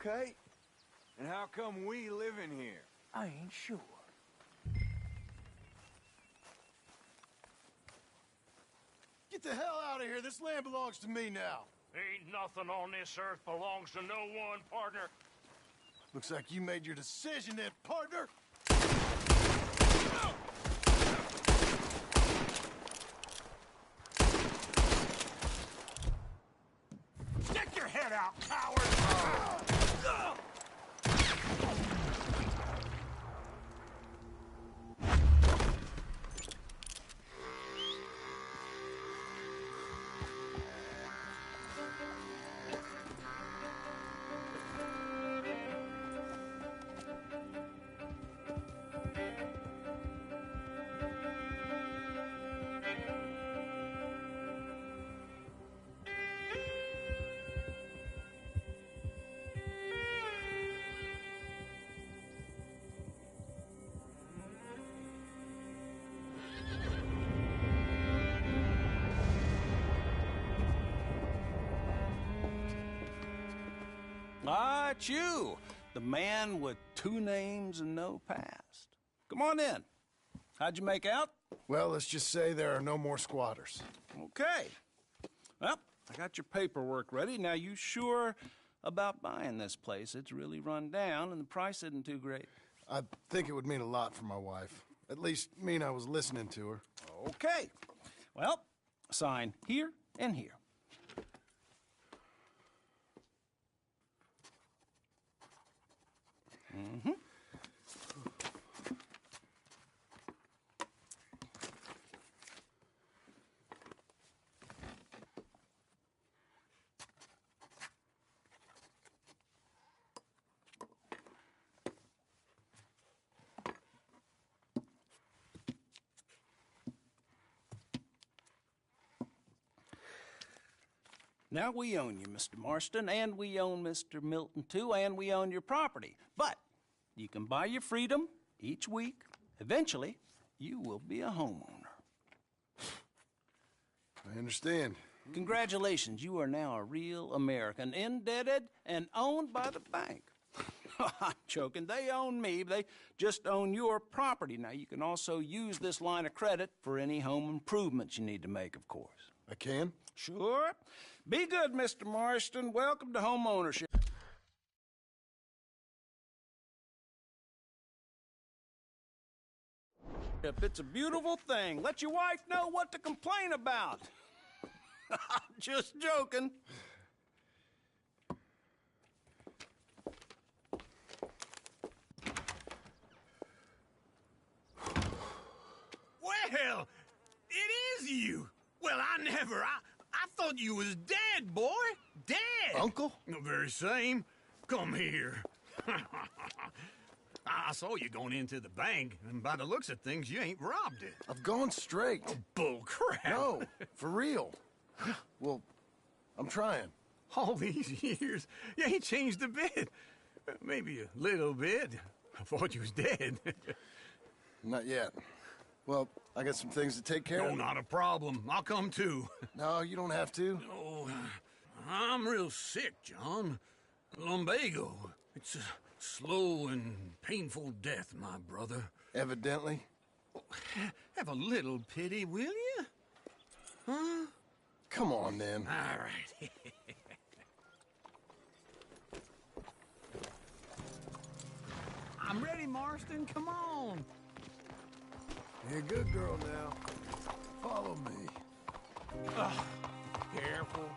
Okay. And how come we live in here? I ain't sure. Get the hell out of here. This land belongs to me now. Ain't nothing on this earth belongs to no one, partner. Looks like you made your decision then, partner. Stick your head out, coward! Ah, it's you, the man with 2 names and no past. Come on in. How'd you make out? Well, let's just say there are no more squatters. Okay. Well, I got your paperwork ready. Now, you sure about buying this place? It's really run down, and the price isn't too great. I think it would mean a lot for my wife. At least mean I was listening to her. Okay. Well, sign here and here. Mm-hmm. Now we own you, Mr. Marston, and we own Mr. Milton, too, and we own your property. But you can buy your freedom each week. Eventually, you will be a homeowner. I understand. Congratulations, you are now a real American, indebted and owned by the bank. I'm joking. They own me. They just own your property. Now, you can also use this line of credit for any home improvements you need to make, of course. I can? Sure. Be good, Mr. Marston. Welcome to home ownership. It's a beautiful thing. Let your wife know what to complain about. Just joking. Well, it is you. Well, I thought you was dead, boy. Dead. Uncle? The very same. Come here. I saw you going into the bank, and by the looks of things, you ain't robbed it. I've gone straight. Oh, bull crap. No, for real. Well, I'm trying. All these years, you ain't changed a bit. Maybe a little bit. I thought you was dead. Not yet. Well, I got some things to take care of. Oh, not a problem. I'll come too. No, you don't have to. Oh, I'm real sick, John. Lumbago. It's a slow and painful death, my brother. Evidently. Have a little pity, will you? Huh? Come on, then. All right. I'm ready, Marston. Come on. You're a good girl now. Follow me. Careful.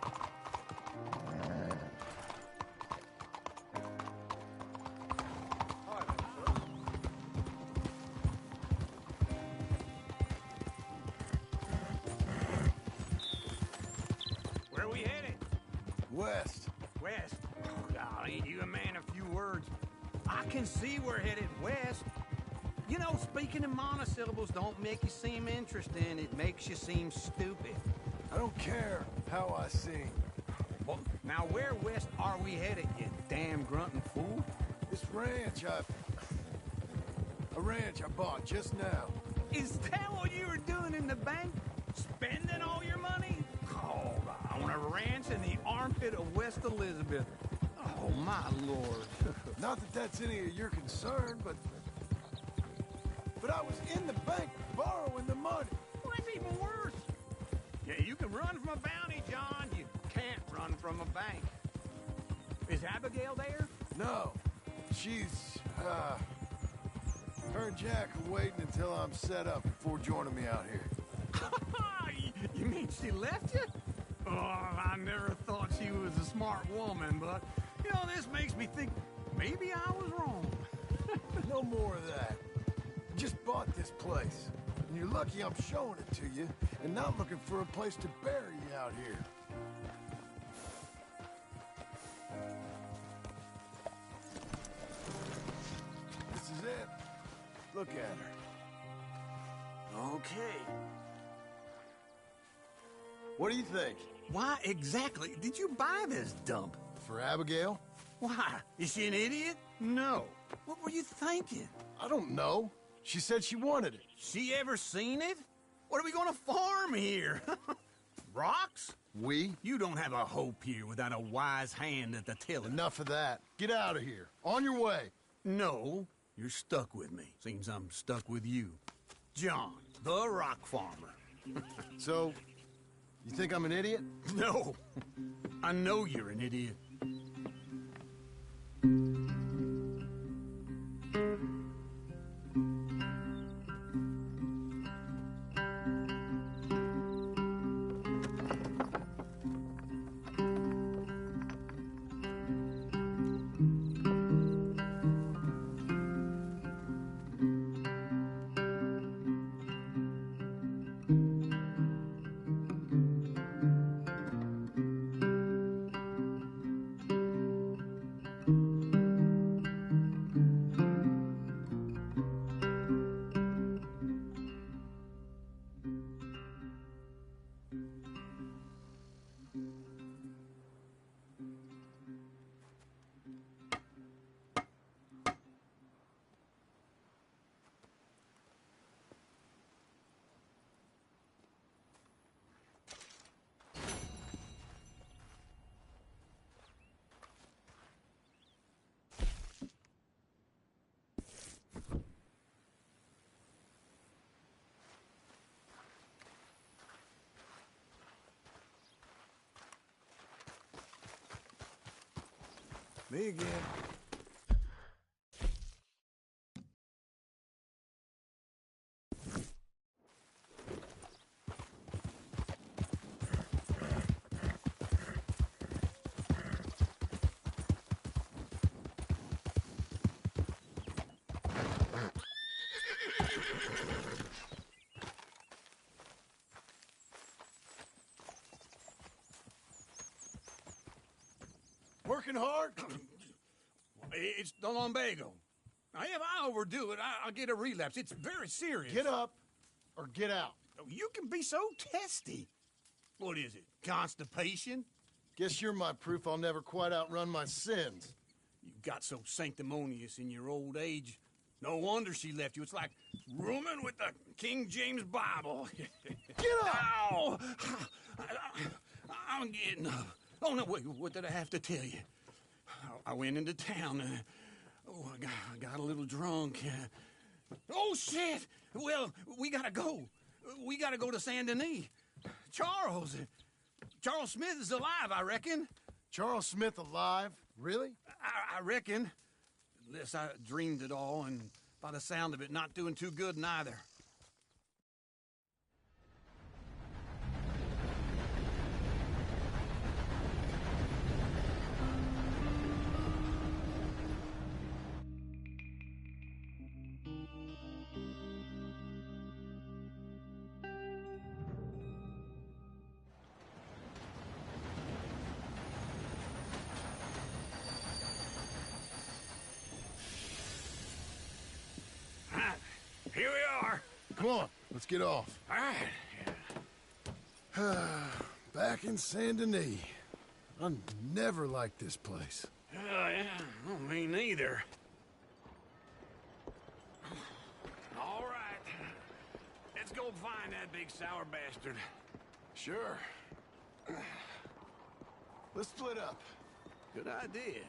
Where we headed? West. West? Oh, God, ain't you a man of few words? I can see we're headed west. You know, speaking in monosyllables don't make you seem interesting. It makes you seem stupid. I don't care how I sing. Well, now where west are we headed, you damn grunting fool? This ranch I bought just now. Is that what you were doing in the bank? Spending all your money? Oh, I want a ranch in the armpit of West Elizabeth. Oh, my lord. Not that that's any of your concern, but I was in the bank borrowing the money. Well, that's even worse. Yeah, you can run from a bounty, John. You can't run from a bank. Is Abigail there? No. She's, her and Jack are waiting until I'm set up before joining me out here. You mean she left you? Oh, I never thought she was a smart woman, but, you know, this makes me think maybe I was wrong. No more of that. Just bought this place. And you're lucky I'm showing it to you and not looking for a place to bury you out here. This is it. Look at her. Okay. What do you think? Why exactly did you buy this dump? For Abigail? Why? Is she an idiot? No. What were you thinking? I don't know. She said she wanted it. She ever seen it? What are we gonna farm here? Rocks? We? You don't have a hope here without a wise hand at the tiller. Enough of that. Get out of here. On your way. No, you're stuck with me. Seems I'm stuck with you. John, the rock farmer. So, you think I'm an idiot? No. I know you're an idiot. Me again. Working hard? It's the lumbago. Now, if I overdo it, I'll get a relapse. It's very serious. Get up or get out. You can be so testy. What is it, constipation? Guess you're my proof I'll never quite outrun my sins. You got so sanctimonious in your old age. No wonder she left you. It's like rooming with the King James Bible. Get up! Ow! I'm getting up. Oh, no, wait, what did I have to tell you? I went into town. I got a little drunk. Oh, shit! Well, we gotta go. We gotta go to Saint Denis. Charles Smith is alive, I reckon. Charles Smith alive? Really? I reckon. Unless I dreamed it all, and by the sound of it, not doing too good neither. Here we are. Come on, let's get off. All right. Back in Saint Denis. I never liked this place. Yeah, well, me neither. All right. Let's go find that big sour bastard. Sure. Let's split up. Good idea.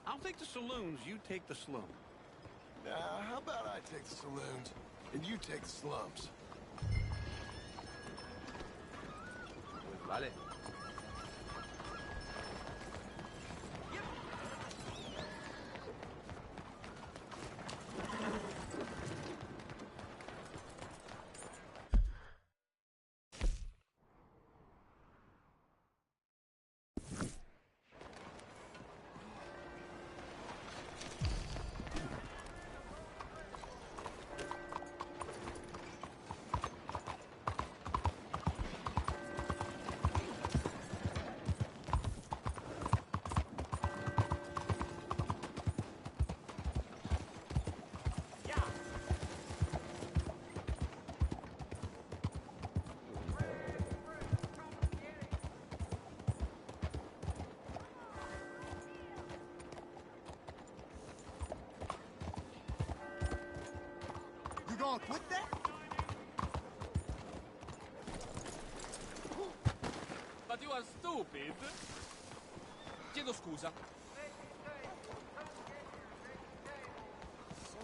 I'll take the saloons, you take the slum. How about I take the saloons, and you take the slums? Vale. You gonna quit that? But you are stupid. Chiedo scusa.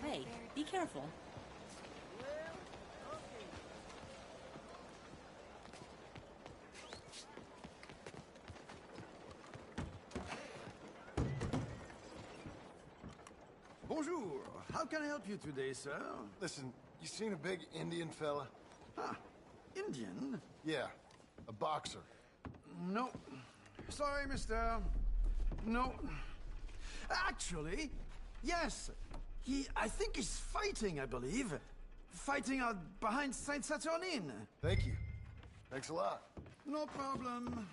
Hey, be careful. Bonjour. How can I help you today, sir? Listen, you seen a big Indian fella? Ah, Indian? Yeah, a boxer. No. Sorry, mister. No. Actually, yes. I think he's fighting, I believe. Fighting out behind Saint Saturnine. Thank you. Thanks a lot. No problem.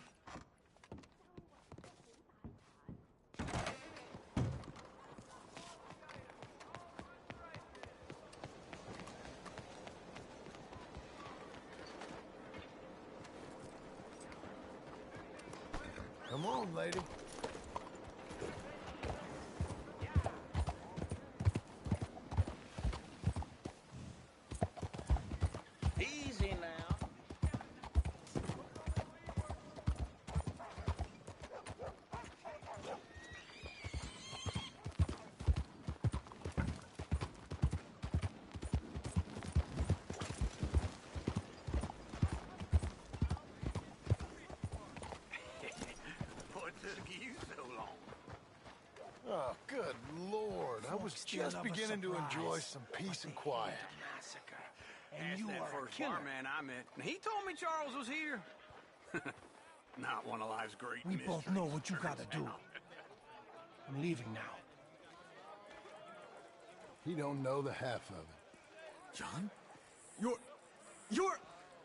Come on, lady. Easy now. What took you so long? Oh, good Lord. I was just beginning to enjoy some peace and quiet. And you are a killer. Man I met. He told me Charles was here. Not one of life's great We mysteries. both know what you gotta do. I'm leaving now. He don't know the half of it. John? You're...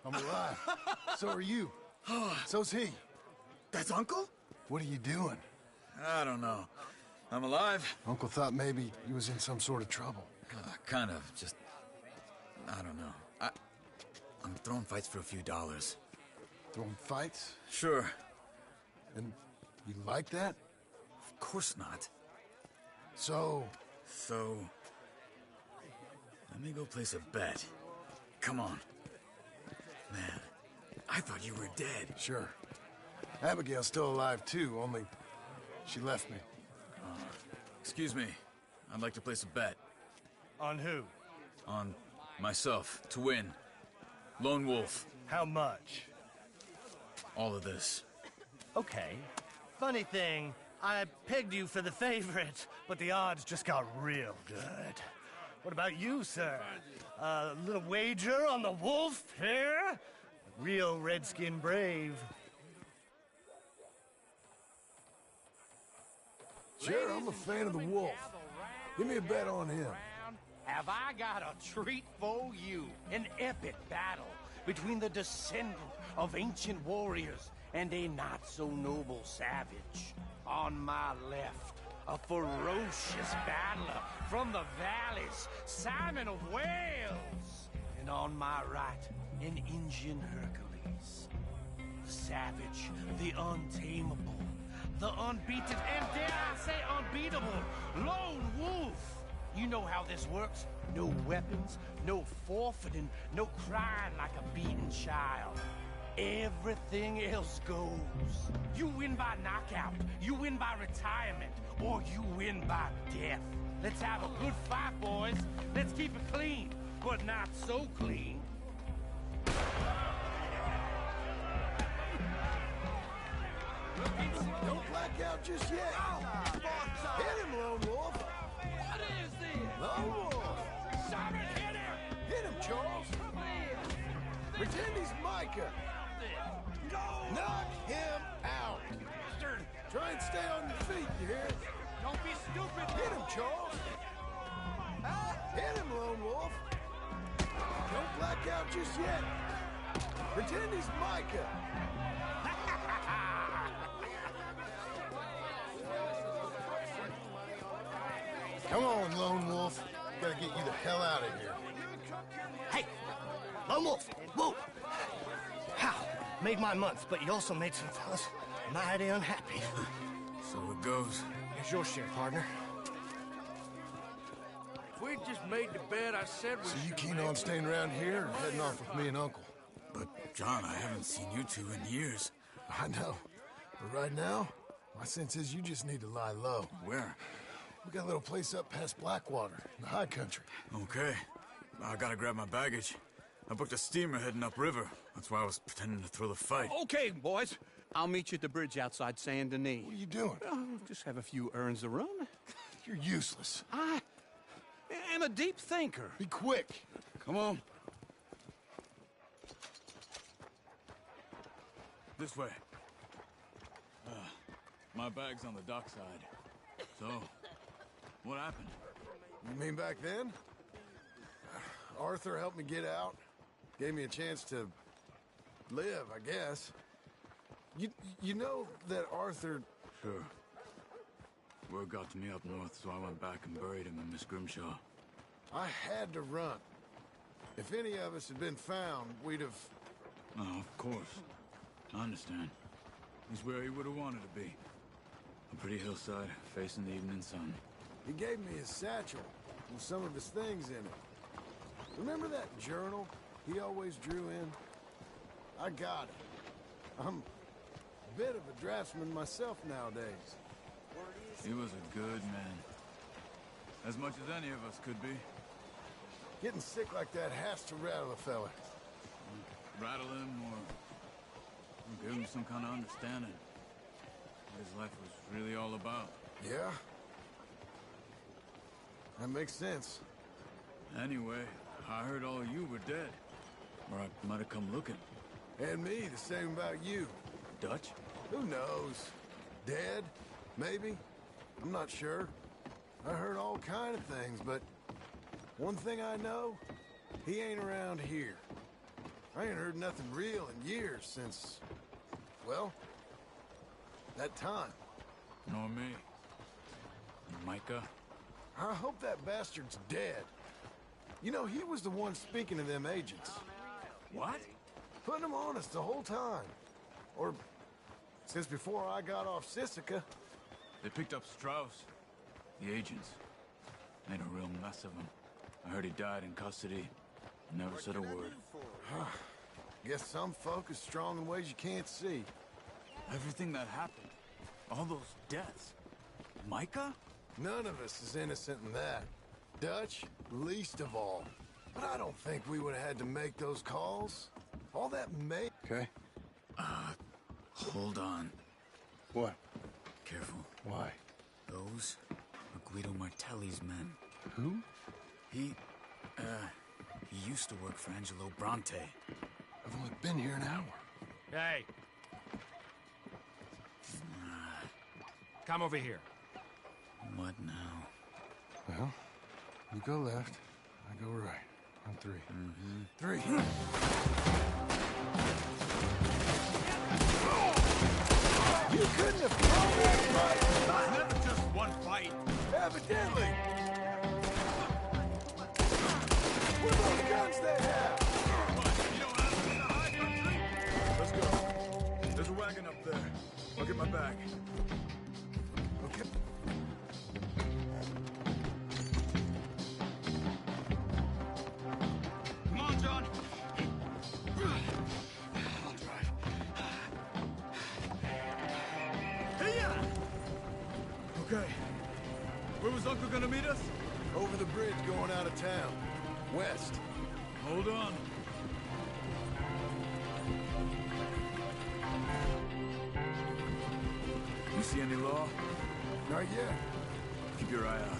I'm alive. So are you. So's he. That's Uncle? What are you doing? I don't know. I'm alive. Uncle thought maybe he was in some sort of trouble. Kind of. Just... I don't know. I'm throwing fights for a few dollars. Throwing fights? Sure. And you like that? Of course not. So, let me go place a bet. Come on. Man, I thought you were dead. Sure. Abigail's still alive too, only she left me. Excuse me. I'd like to place a bet. On who? On myself, to win. Lone Wolf. How much? All of this. Okay. Funny thing, I pegged you for the favorite, but the odds just got real good. What about you, sir? A little wager on the wolf here? Real redskin brave. Sure, I'm a fan of the wolf. Give me a bet on him. Have I got a treat for you? An epic battle between the descendant of ancient warriors and a not-so-noble savage. On my left, a ferocious battler from the valleys, Simon of Wales. And on my right, an Indian Hercules. The savage, the untamable, the unbeaten, and dare I say unbeatable, Lone Wolf. You know how this works. No weapons, no forfeiting, no crying like a beaten child. everything else goes. You win by knockout, you win by retirement, or you win by death. Let's have a good fight, boys. Let's keep it clean, but not so clean. Don't black out just yet. Hit him, Lone Wolf. What is this? Lone Wolf. Simon, hit him! Hit him, Charles. Pretend he's Micah. Knock him out. Try and stay on your feet, you hear? Don't be stupid. Hit him, Charles. Hit him, Lone Wolf. Don't black out just yet. Pretend he's Micah. Come on, Lone Wolf. Gotta get you the hell out of here. Hey, Lone Wolf, whoa! How? Made my month, but you also made some fellas mighty unhappy. So it goes. Here's your share, partner. If we'd just made the bed I said we So you should keen make, on staying around here or heading off with me and Uncle? But, John, I haven't seen you two in years. I know. But right now, my sense is you just need to lie low. Where? We got a little place up past Blackwater, in the high country. Okay. I gotta grab my baggage. I booked a steamer heading upriver. That's why I was pretending to throw the fight. Okay, boys. I'll meet you at the bridge outside Saint Denis. What are you doing? Just have a few errands to run. You're useless. I am a deep thinker. Be quick. Come on. This way. My bag's on the dockside. So, what happened? You mean back then? Arthur helped me get out. Gave me a chance to live, I guess. You know that Arthur... Sure. Word got to me up north, so I went back and buried him in Miss Grimshaw. I had to run. If any of us had been found, we'd have... Oh, of course. I understand. He's where he would have wanted to be. A pretty hillside, facing the evening sun. He gave me his satchel with some of his things in it. Remember that journal he always drew in? I got it. I'm a bit of a draftsman myself nowadays. He was a good man. As much as any of us could be. Getting sick like that has to rattle a fella. Rattle him or give him some kind of understanding. What his life was really all about. Yeah? That makes sense. Anyway, I heard all of you were dead. Or I might have come looking. And me, the same about you. Dutch? Who knows? Dead? Maybe? I'm not sure. I heard all kind of things, but one thing I know, he ain't around here. I ain't heard nothing real in years since, well, that time. Nor me. Micah? I hope that bastard's dead. You know, he was the one speaking to them agents. What? Putting them on us the whole time. Or since before I got off Sisika. They picked up Strauss. The agents. Made a real mess of him. I heard he died in custody. Never said a word. Guess some folk is strong in ways you can't see. Everything that happened. All those deaths. Micah? None of us is innocent in that. Dutch, least of all. But I don't think we would have had to make those calls. All that made... Okay. Hold on. What? Careful. Why? Those are Guido Martelli's men. Who? He used to work for Angelo Bronte. I've only been here an hour. Hey. Come over here. What now? Well, you go left, I go right. On three. Three. You couldn't have called that fight! It's never just one fight. Evidently! What are those guns they have? You don't have to be in the high country? Let's go. There's a wagon up there. I'll get my bag. Okay. Come on, John. I'll drive. Okay. Where was Uncle gonna meet us? Over the bridge going out of town. West. Hold on. You see any law? Not yet. Keep your eye out.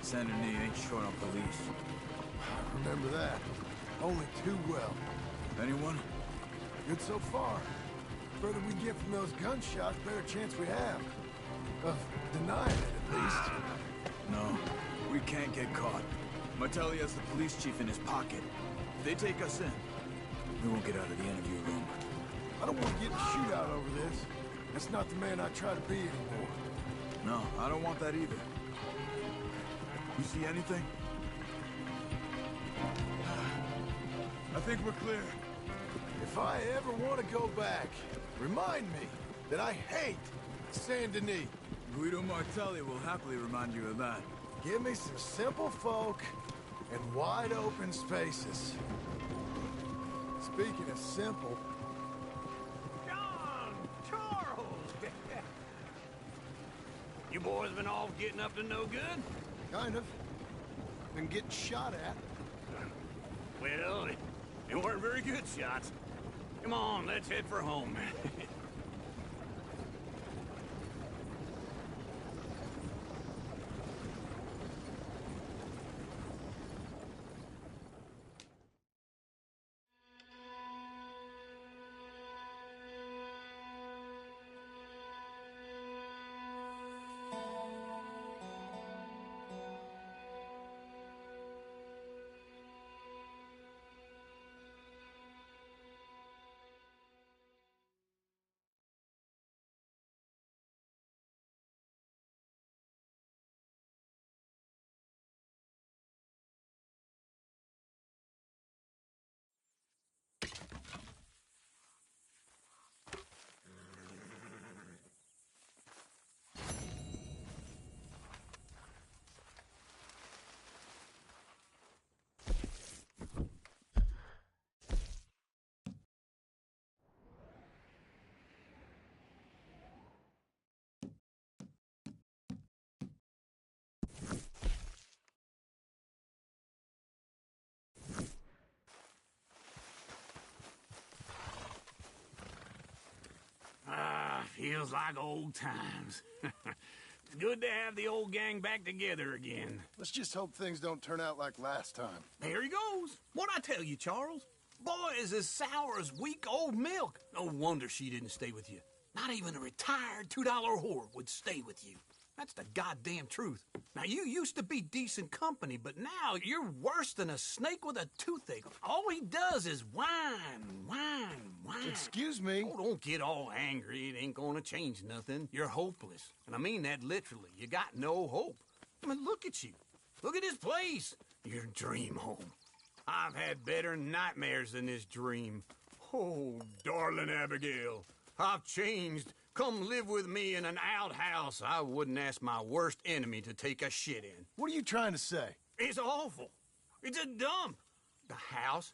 Saint Denis ain't short on police. Remember that. Only too well. Anyone? Good so far. Further we get from those gunshots, better chance we have. Of denying it, at least. No. We can't get caught. Martelli has the police chief in his pocket. If they take us in, we won't get out of the interview room. I don't want to get in a shootout over this. That's not the man I try to be anymore. No, I don't want that either. You see anything? I think we're clear. If I ever want to go back, remind me that I hate Saint Denis. Guido Martelli will happily remind you of that. Give me some simple folk and wide open spaces. Speaking of simple... John! Charles! You boys been all getting up to no good? Kind of. Been getting shot at. Well, they weren't very good shots. Come on, let's head for home. Feels like old times. It's good to have the old gang back together again. Let's just hope things don't turn out like last time. There he goes. What'd I tell you, Charles? Boy is as sour as weak old milk. No wonder she didn't stay with you. Not even a retired $2 whore would stay with you. That's the goddamn truth. Now, you used to be decent company, but now you're worse than a snake with a toothache. All he does is whine, whine, whine. Excuse me? Oh, don't get all angry. It ain't gonna change nothing. You're hopeless. And I mean that literally. You got no hope. I mean, look at you. Look at this place. Your dream home. I've had better nightmares than this dream. Oh, darling Abigail, I've changed. Come live with me in an outhouse I wouldn't ask my worst enemy to take a shit in. What are you trying to say? It's awful. It's a dump. The house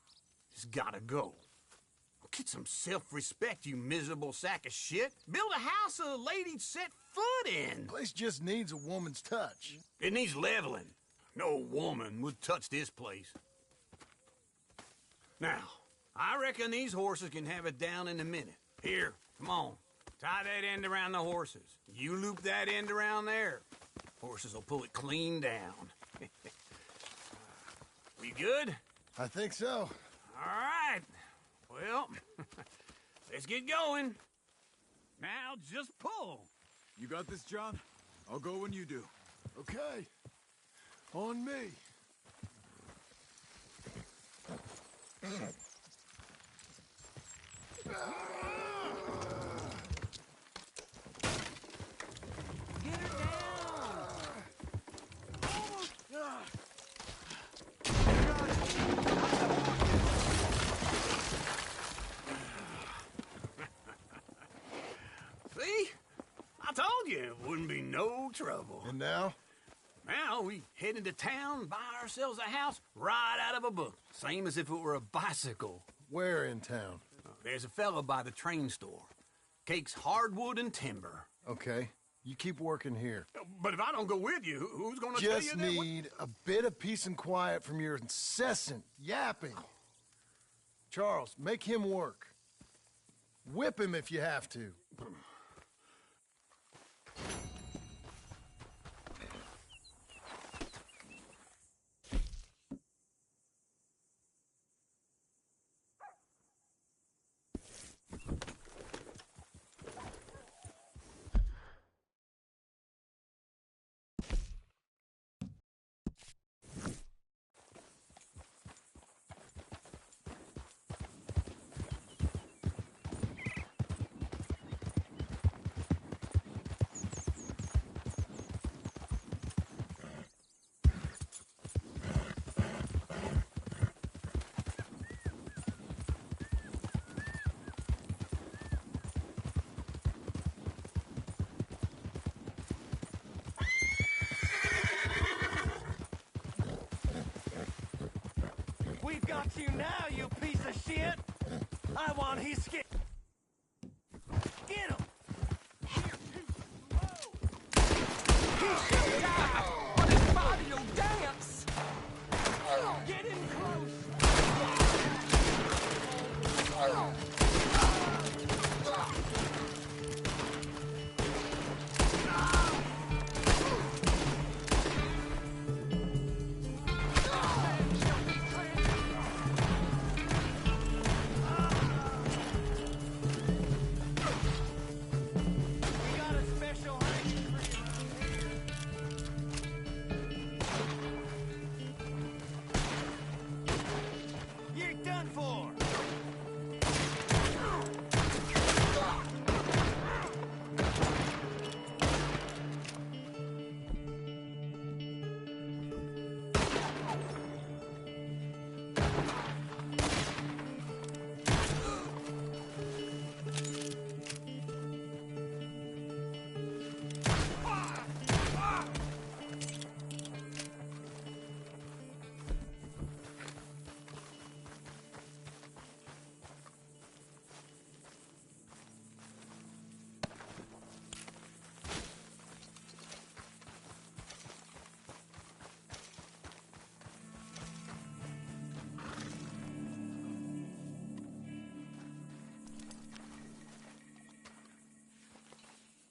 has gotta go. Get some self-respect, you miserable sack of shit. Build a house a lady'd set foot in. The place just needs a woman's touch. It needs leveling. No woman would touch this place. Now, I reckon these horses can have it down in a minute. Here, come on. Tie that end around the horses. You loop that end around there. Horses will pull it clean down. We good? I think so. All right. Well, let's get going. Now, just pull. You got this, John? I'll go when you do. Okay. On me. See? I told you it wouldn't be no trouble. And now? Now we head into town, buy ourselves a house right out of a book. Same as if it were a bicycle. Where in town? There's a fella by the train store. Cakes hardwood and timber. Okay. You keep working here. But if I don't go with you, who's gonna tell you Just that? need a bit of peace and quiet from your incessant yapping. Charles, make him work. Whip him if you have to. We've got you now, you piece of shit! I want his skin. Get him! He should die, but his body will dance! Get in close!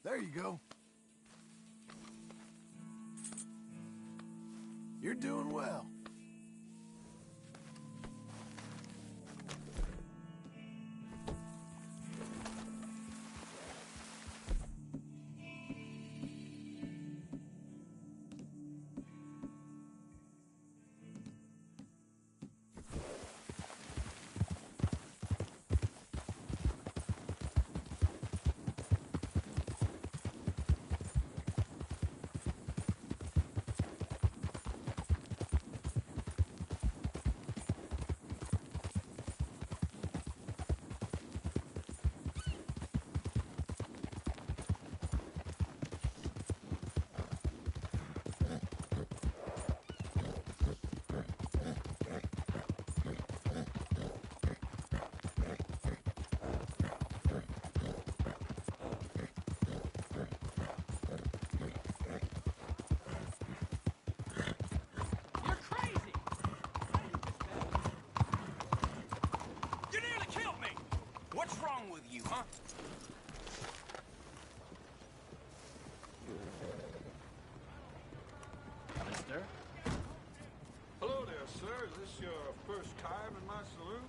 There you go. You're doing well. What's wrong with you, huh? Mister? Hello there, sir. Is this your first time in my saloon?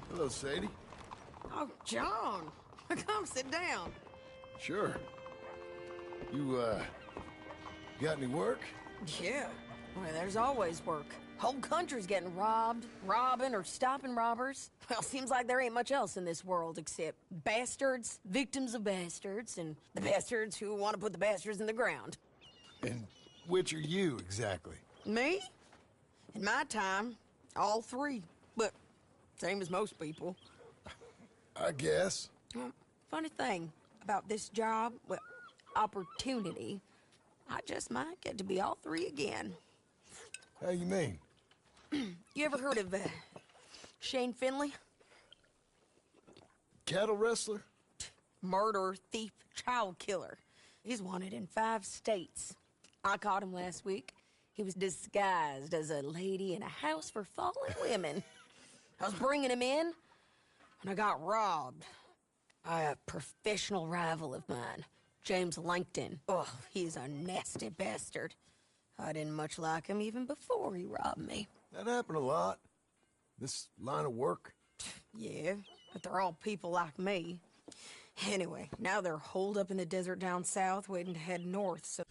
Hello, Sadie. Oh, John. Come sit down. Sure. You got any work? Yeah. Well, there's always work. Whole country's getting robbed, robbing, or stopping robbers. Well, seems like there ain't much else in this world except bastards, victims of bastards, and the bastards who want to put the bastards in the ground. And which are you, exactly? Me? In my time, all three. But same as most people. I guess. Funny thing about this job, well, opportunity, I just might get to be all three again. How you mean? You ever heard of Shane Finley? Cattle wrestler? Murderer, thief, child killer. He's wanted in 5 states. I caught him last week. He was disguised as a lady in a house for fallen women. I was bringing him in, and I got robbed by a professional rival of mine, James Langton. Oh, he's a nasty bastard. I didn't much like him even before he robbed me. That happened a lot. This line of work. Yeah, but they're all people like me. Anyway, now they're holed up in the desert down south, waiting to head north, so...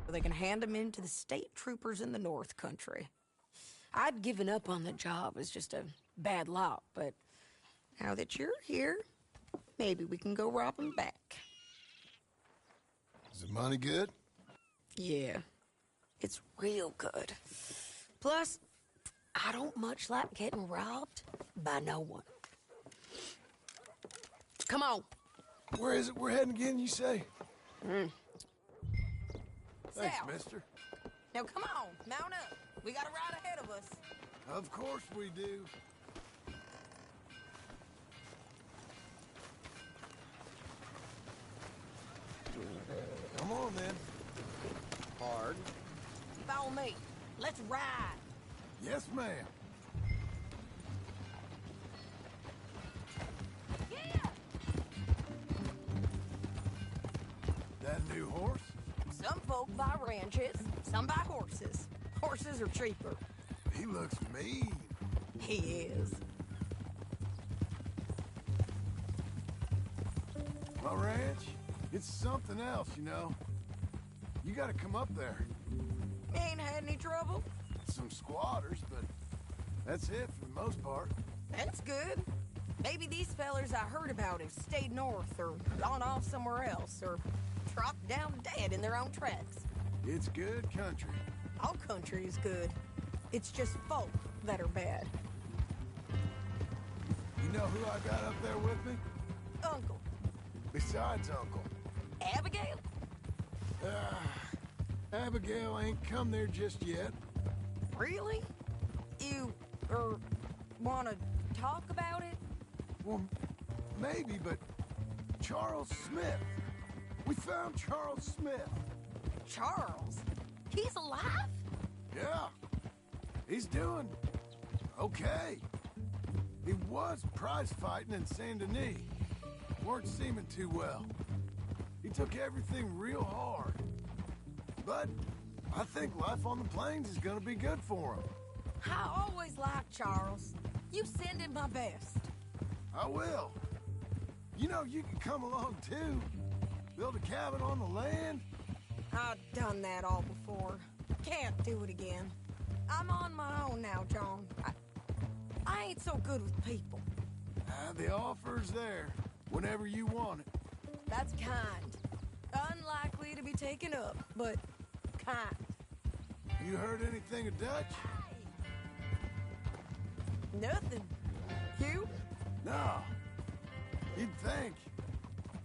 so they can hand them in to the state troopers in the North Country. I'd given up on the job as just a bad lot, but now that you're here, maybe we can go rob them back. Is the money good? Yeah, it's real good. Plus, I don't much like getting robbed by no one. Come on. Where is it we're heading again, you say? Thanks, South. mister. Now come on, mount up. We got a ride ahead of us. Of course we do. Come on, then. Hard. Follow me. Let's ride. Yes, ma'am. Yeah! That new horse? Some folk buy ranches, some buy horses. Horses are cheaper. He looks mean. He is. My ranch, it's something else, you know. You gotta come up there. Ain't had any trouble? Some squatters, but that's it for the most part. That's good. Maybe these fellers I heard about have stayed north or gone off somewhere else or dropped down dead in their own tracks. It's good country. All country is good. It's just folk that are bad. You know who I got up there with me? Uncle. Besides Uncle. Abigail? Abigail ain't come there just yet. Really? You, wanna talk about it? Well, maybe, but Charles Smith. We found Charles Smith. Charles? He's alive? Yeah. He's doing okay. He was prize fighting in Saint Denis. Weren't seeming too well. He took everything real hard. But I think life on the plains is gonna be good for him. I always liked Charles. You send him my best. I will. You know, you can come along too. Build a cabin on the land. I've done that all before. Can't do it again. I'm on my own now, John. I ain't so good with people. The offer's there, whenever you want it. That's kind. Unlikely to be taken up, but kind. You heard anything of Dutch? Nothing. You? No. You'd think.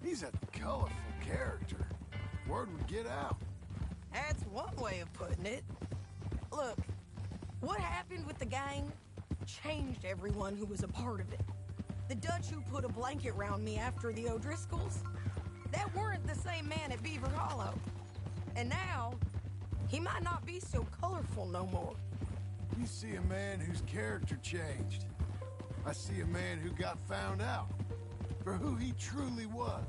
He's a colorful character. Word would get out. That's one way of putting it. Look, what happened with the gang changed everyone who was a part of it. The Dutch who put a blanket round me after the O'Driscolls, that weren't the same man at Beaver Hollow. And now, he might not be so colorful no more. You see a man whose character changed. I see a man who got found out for who he truly was.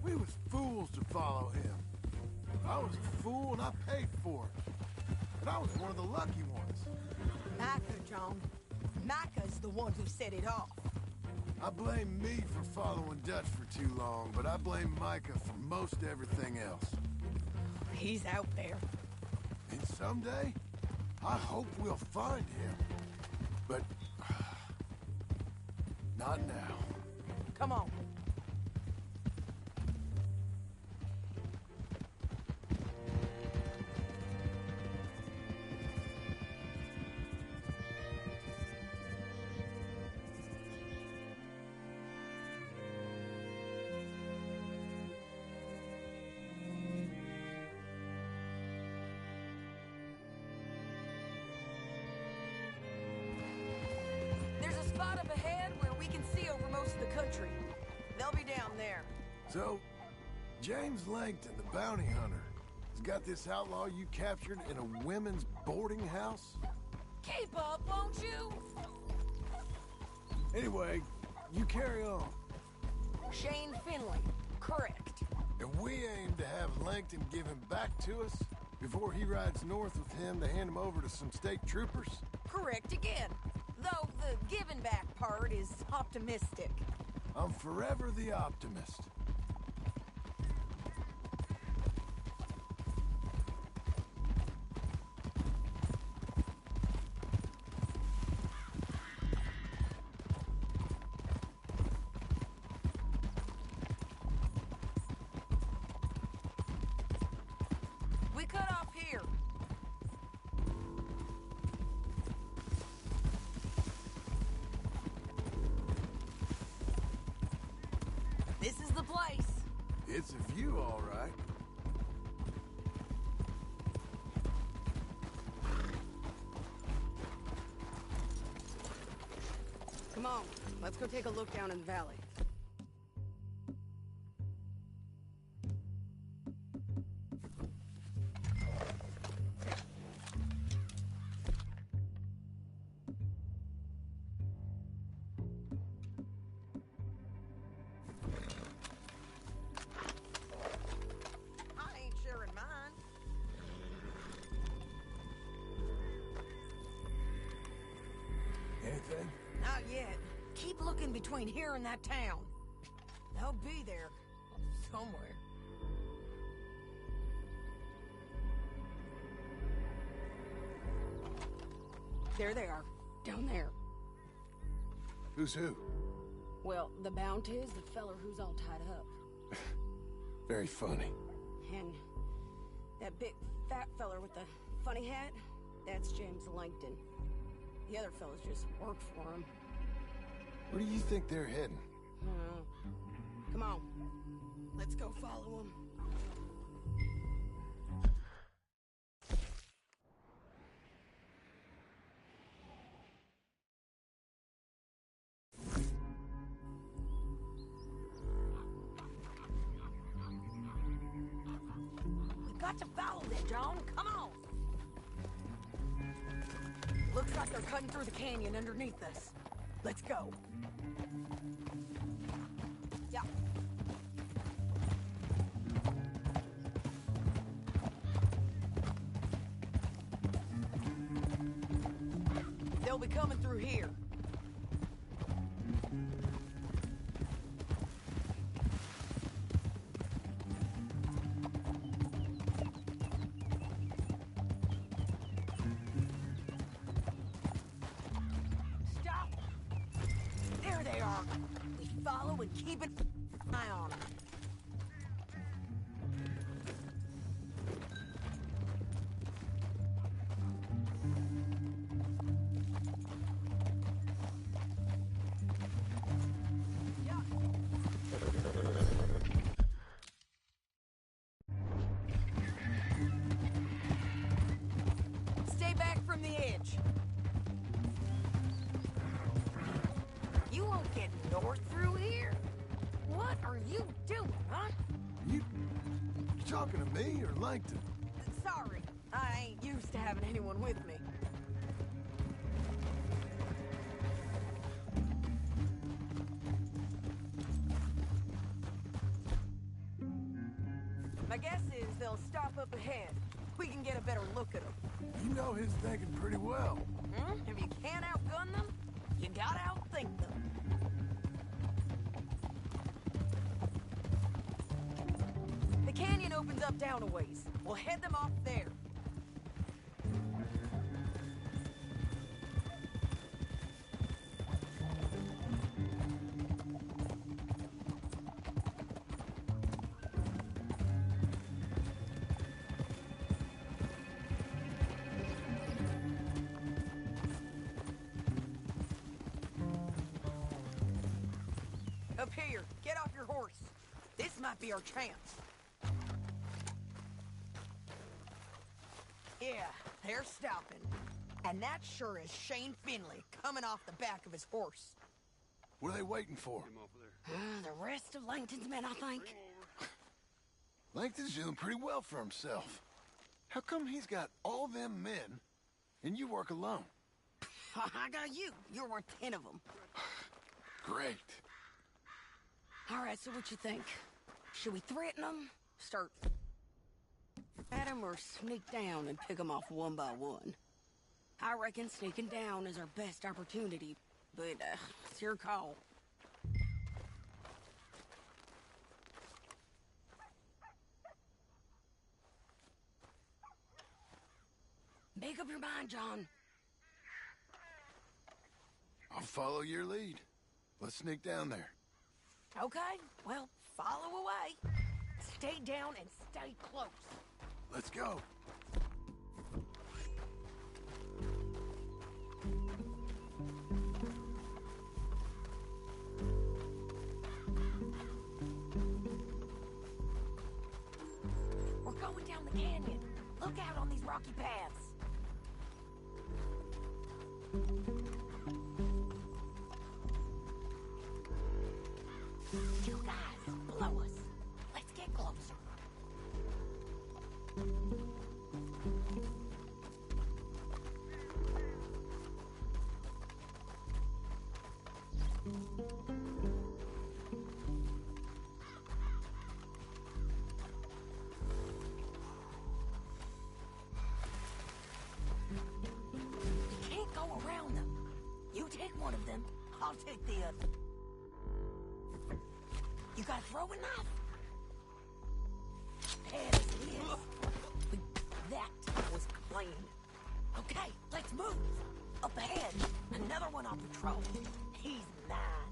We was fools to follow him. I was a fool and I paid for it. And I was one of the lucky ones. Micah, John. Micah's the one who set it off. I blame me for following Dutch for too long, but I blame Micah for most everything else. He's out there. And someday, I hope we'll find him. But not now. Come on. Spot up ahead where we can see over most of the country. They'll be down there. So, James Langton, the bounty hunter, has got this outlaw you captured in a women's boarding house? Keep up, won't you? Anyway, you carry on. Shane Finley, correct. And we aim to have Langton give him back to us before he rides north with him to hand him over to some state troopers? Correct again. Though the giving back part is optimistic. I'm forever the optimist. here. This is the place. It's a view, all right. Come on, let's go take a look down in the valley. I ain't sharing mine. Anything? Not yet. Keep looking between here and that town. They'll be there. Somewhere. There they are. Down there. Who's who? Well, the Bounty is the feller who's all tied up. Very funny. And that big fat feller with the funny hat, that's James Langton. The other fellas just work for him. Where do you think they're heading? Come on. Let's go follow them. We've got to follow them, John. Come on. Looks like they're cutting through the canyon underneath us. Let's go. Yeah. They'll be coming through here. Stop! There they are. We follow and keep an eye on them. Stay back from the edge. You won't get north through here? What are you doing, huh? You talking to me or Langton? Sorry, I ain't used to having anyone with me. My guess is they'll stop up ahead. We can get a better look at them. You know his thinking pretty well. If you can't outgun them, you gotta outthink them. The canyon opens up down a ways. We'll head them off there. Up here, get off your horse. This might be our chance. Yeah, they're stopping. And that sure is Shane Finley coming off the back of his horse. What are they waiting for? The rest of Langton's men, I think. Langton's doing pretty well for himself. How come he's got all them men, and you work alone? I got you. You're worth 10 of them. Great. All right, so what you think? Should we threaten them? Start at them, or sneak down and pick them off one by one? I reckon sneaking down is our best opportunity, but it's your call. Make up your mind, John. I'll follow your lead. Let's sneak down there. Okay, well, follow away. Stay down and stay close. Let's go. rocky paths. You guys, below us. Let's get closer. You can't go around them. You take one of them, I'll take the other. You gotta throw a knife. There it is. That was clean. Okay, let's move. Up ahead, another one on patrol. He's mine.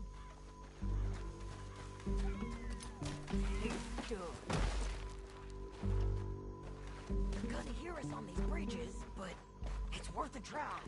He's done. They're gonna hear us on these bridges, but it's worth a try.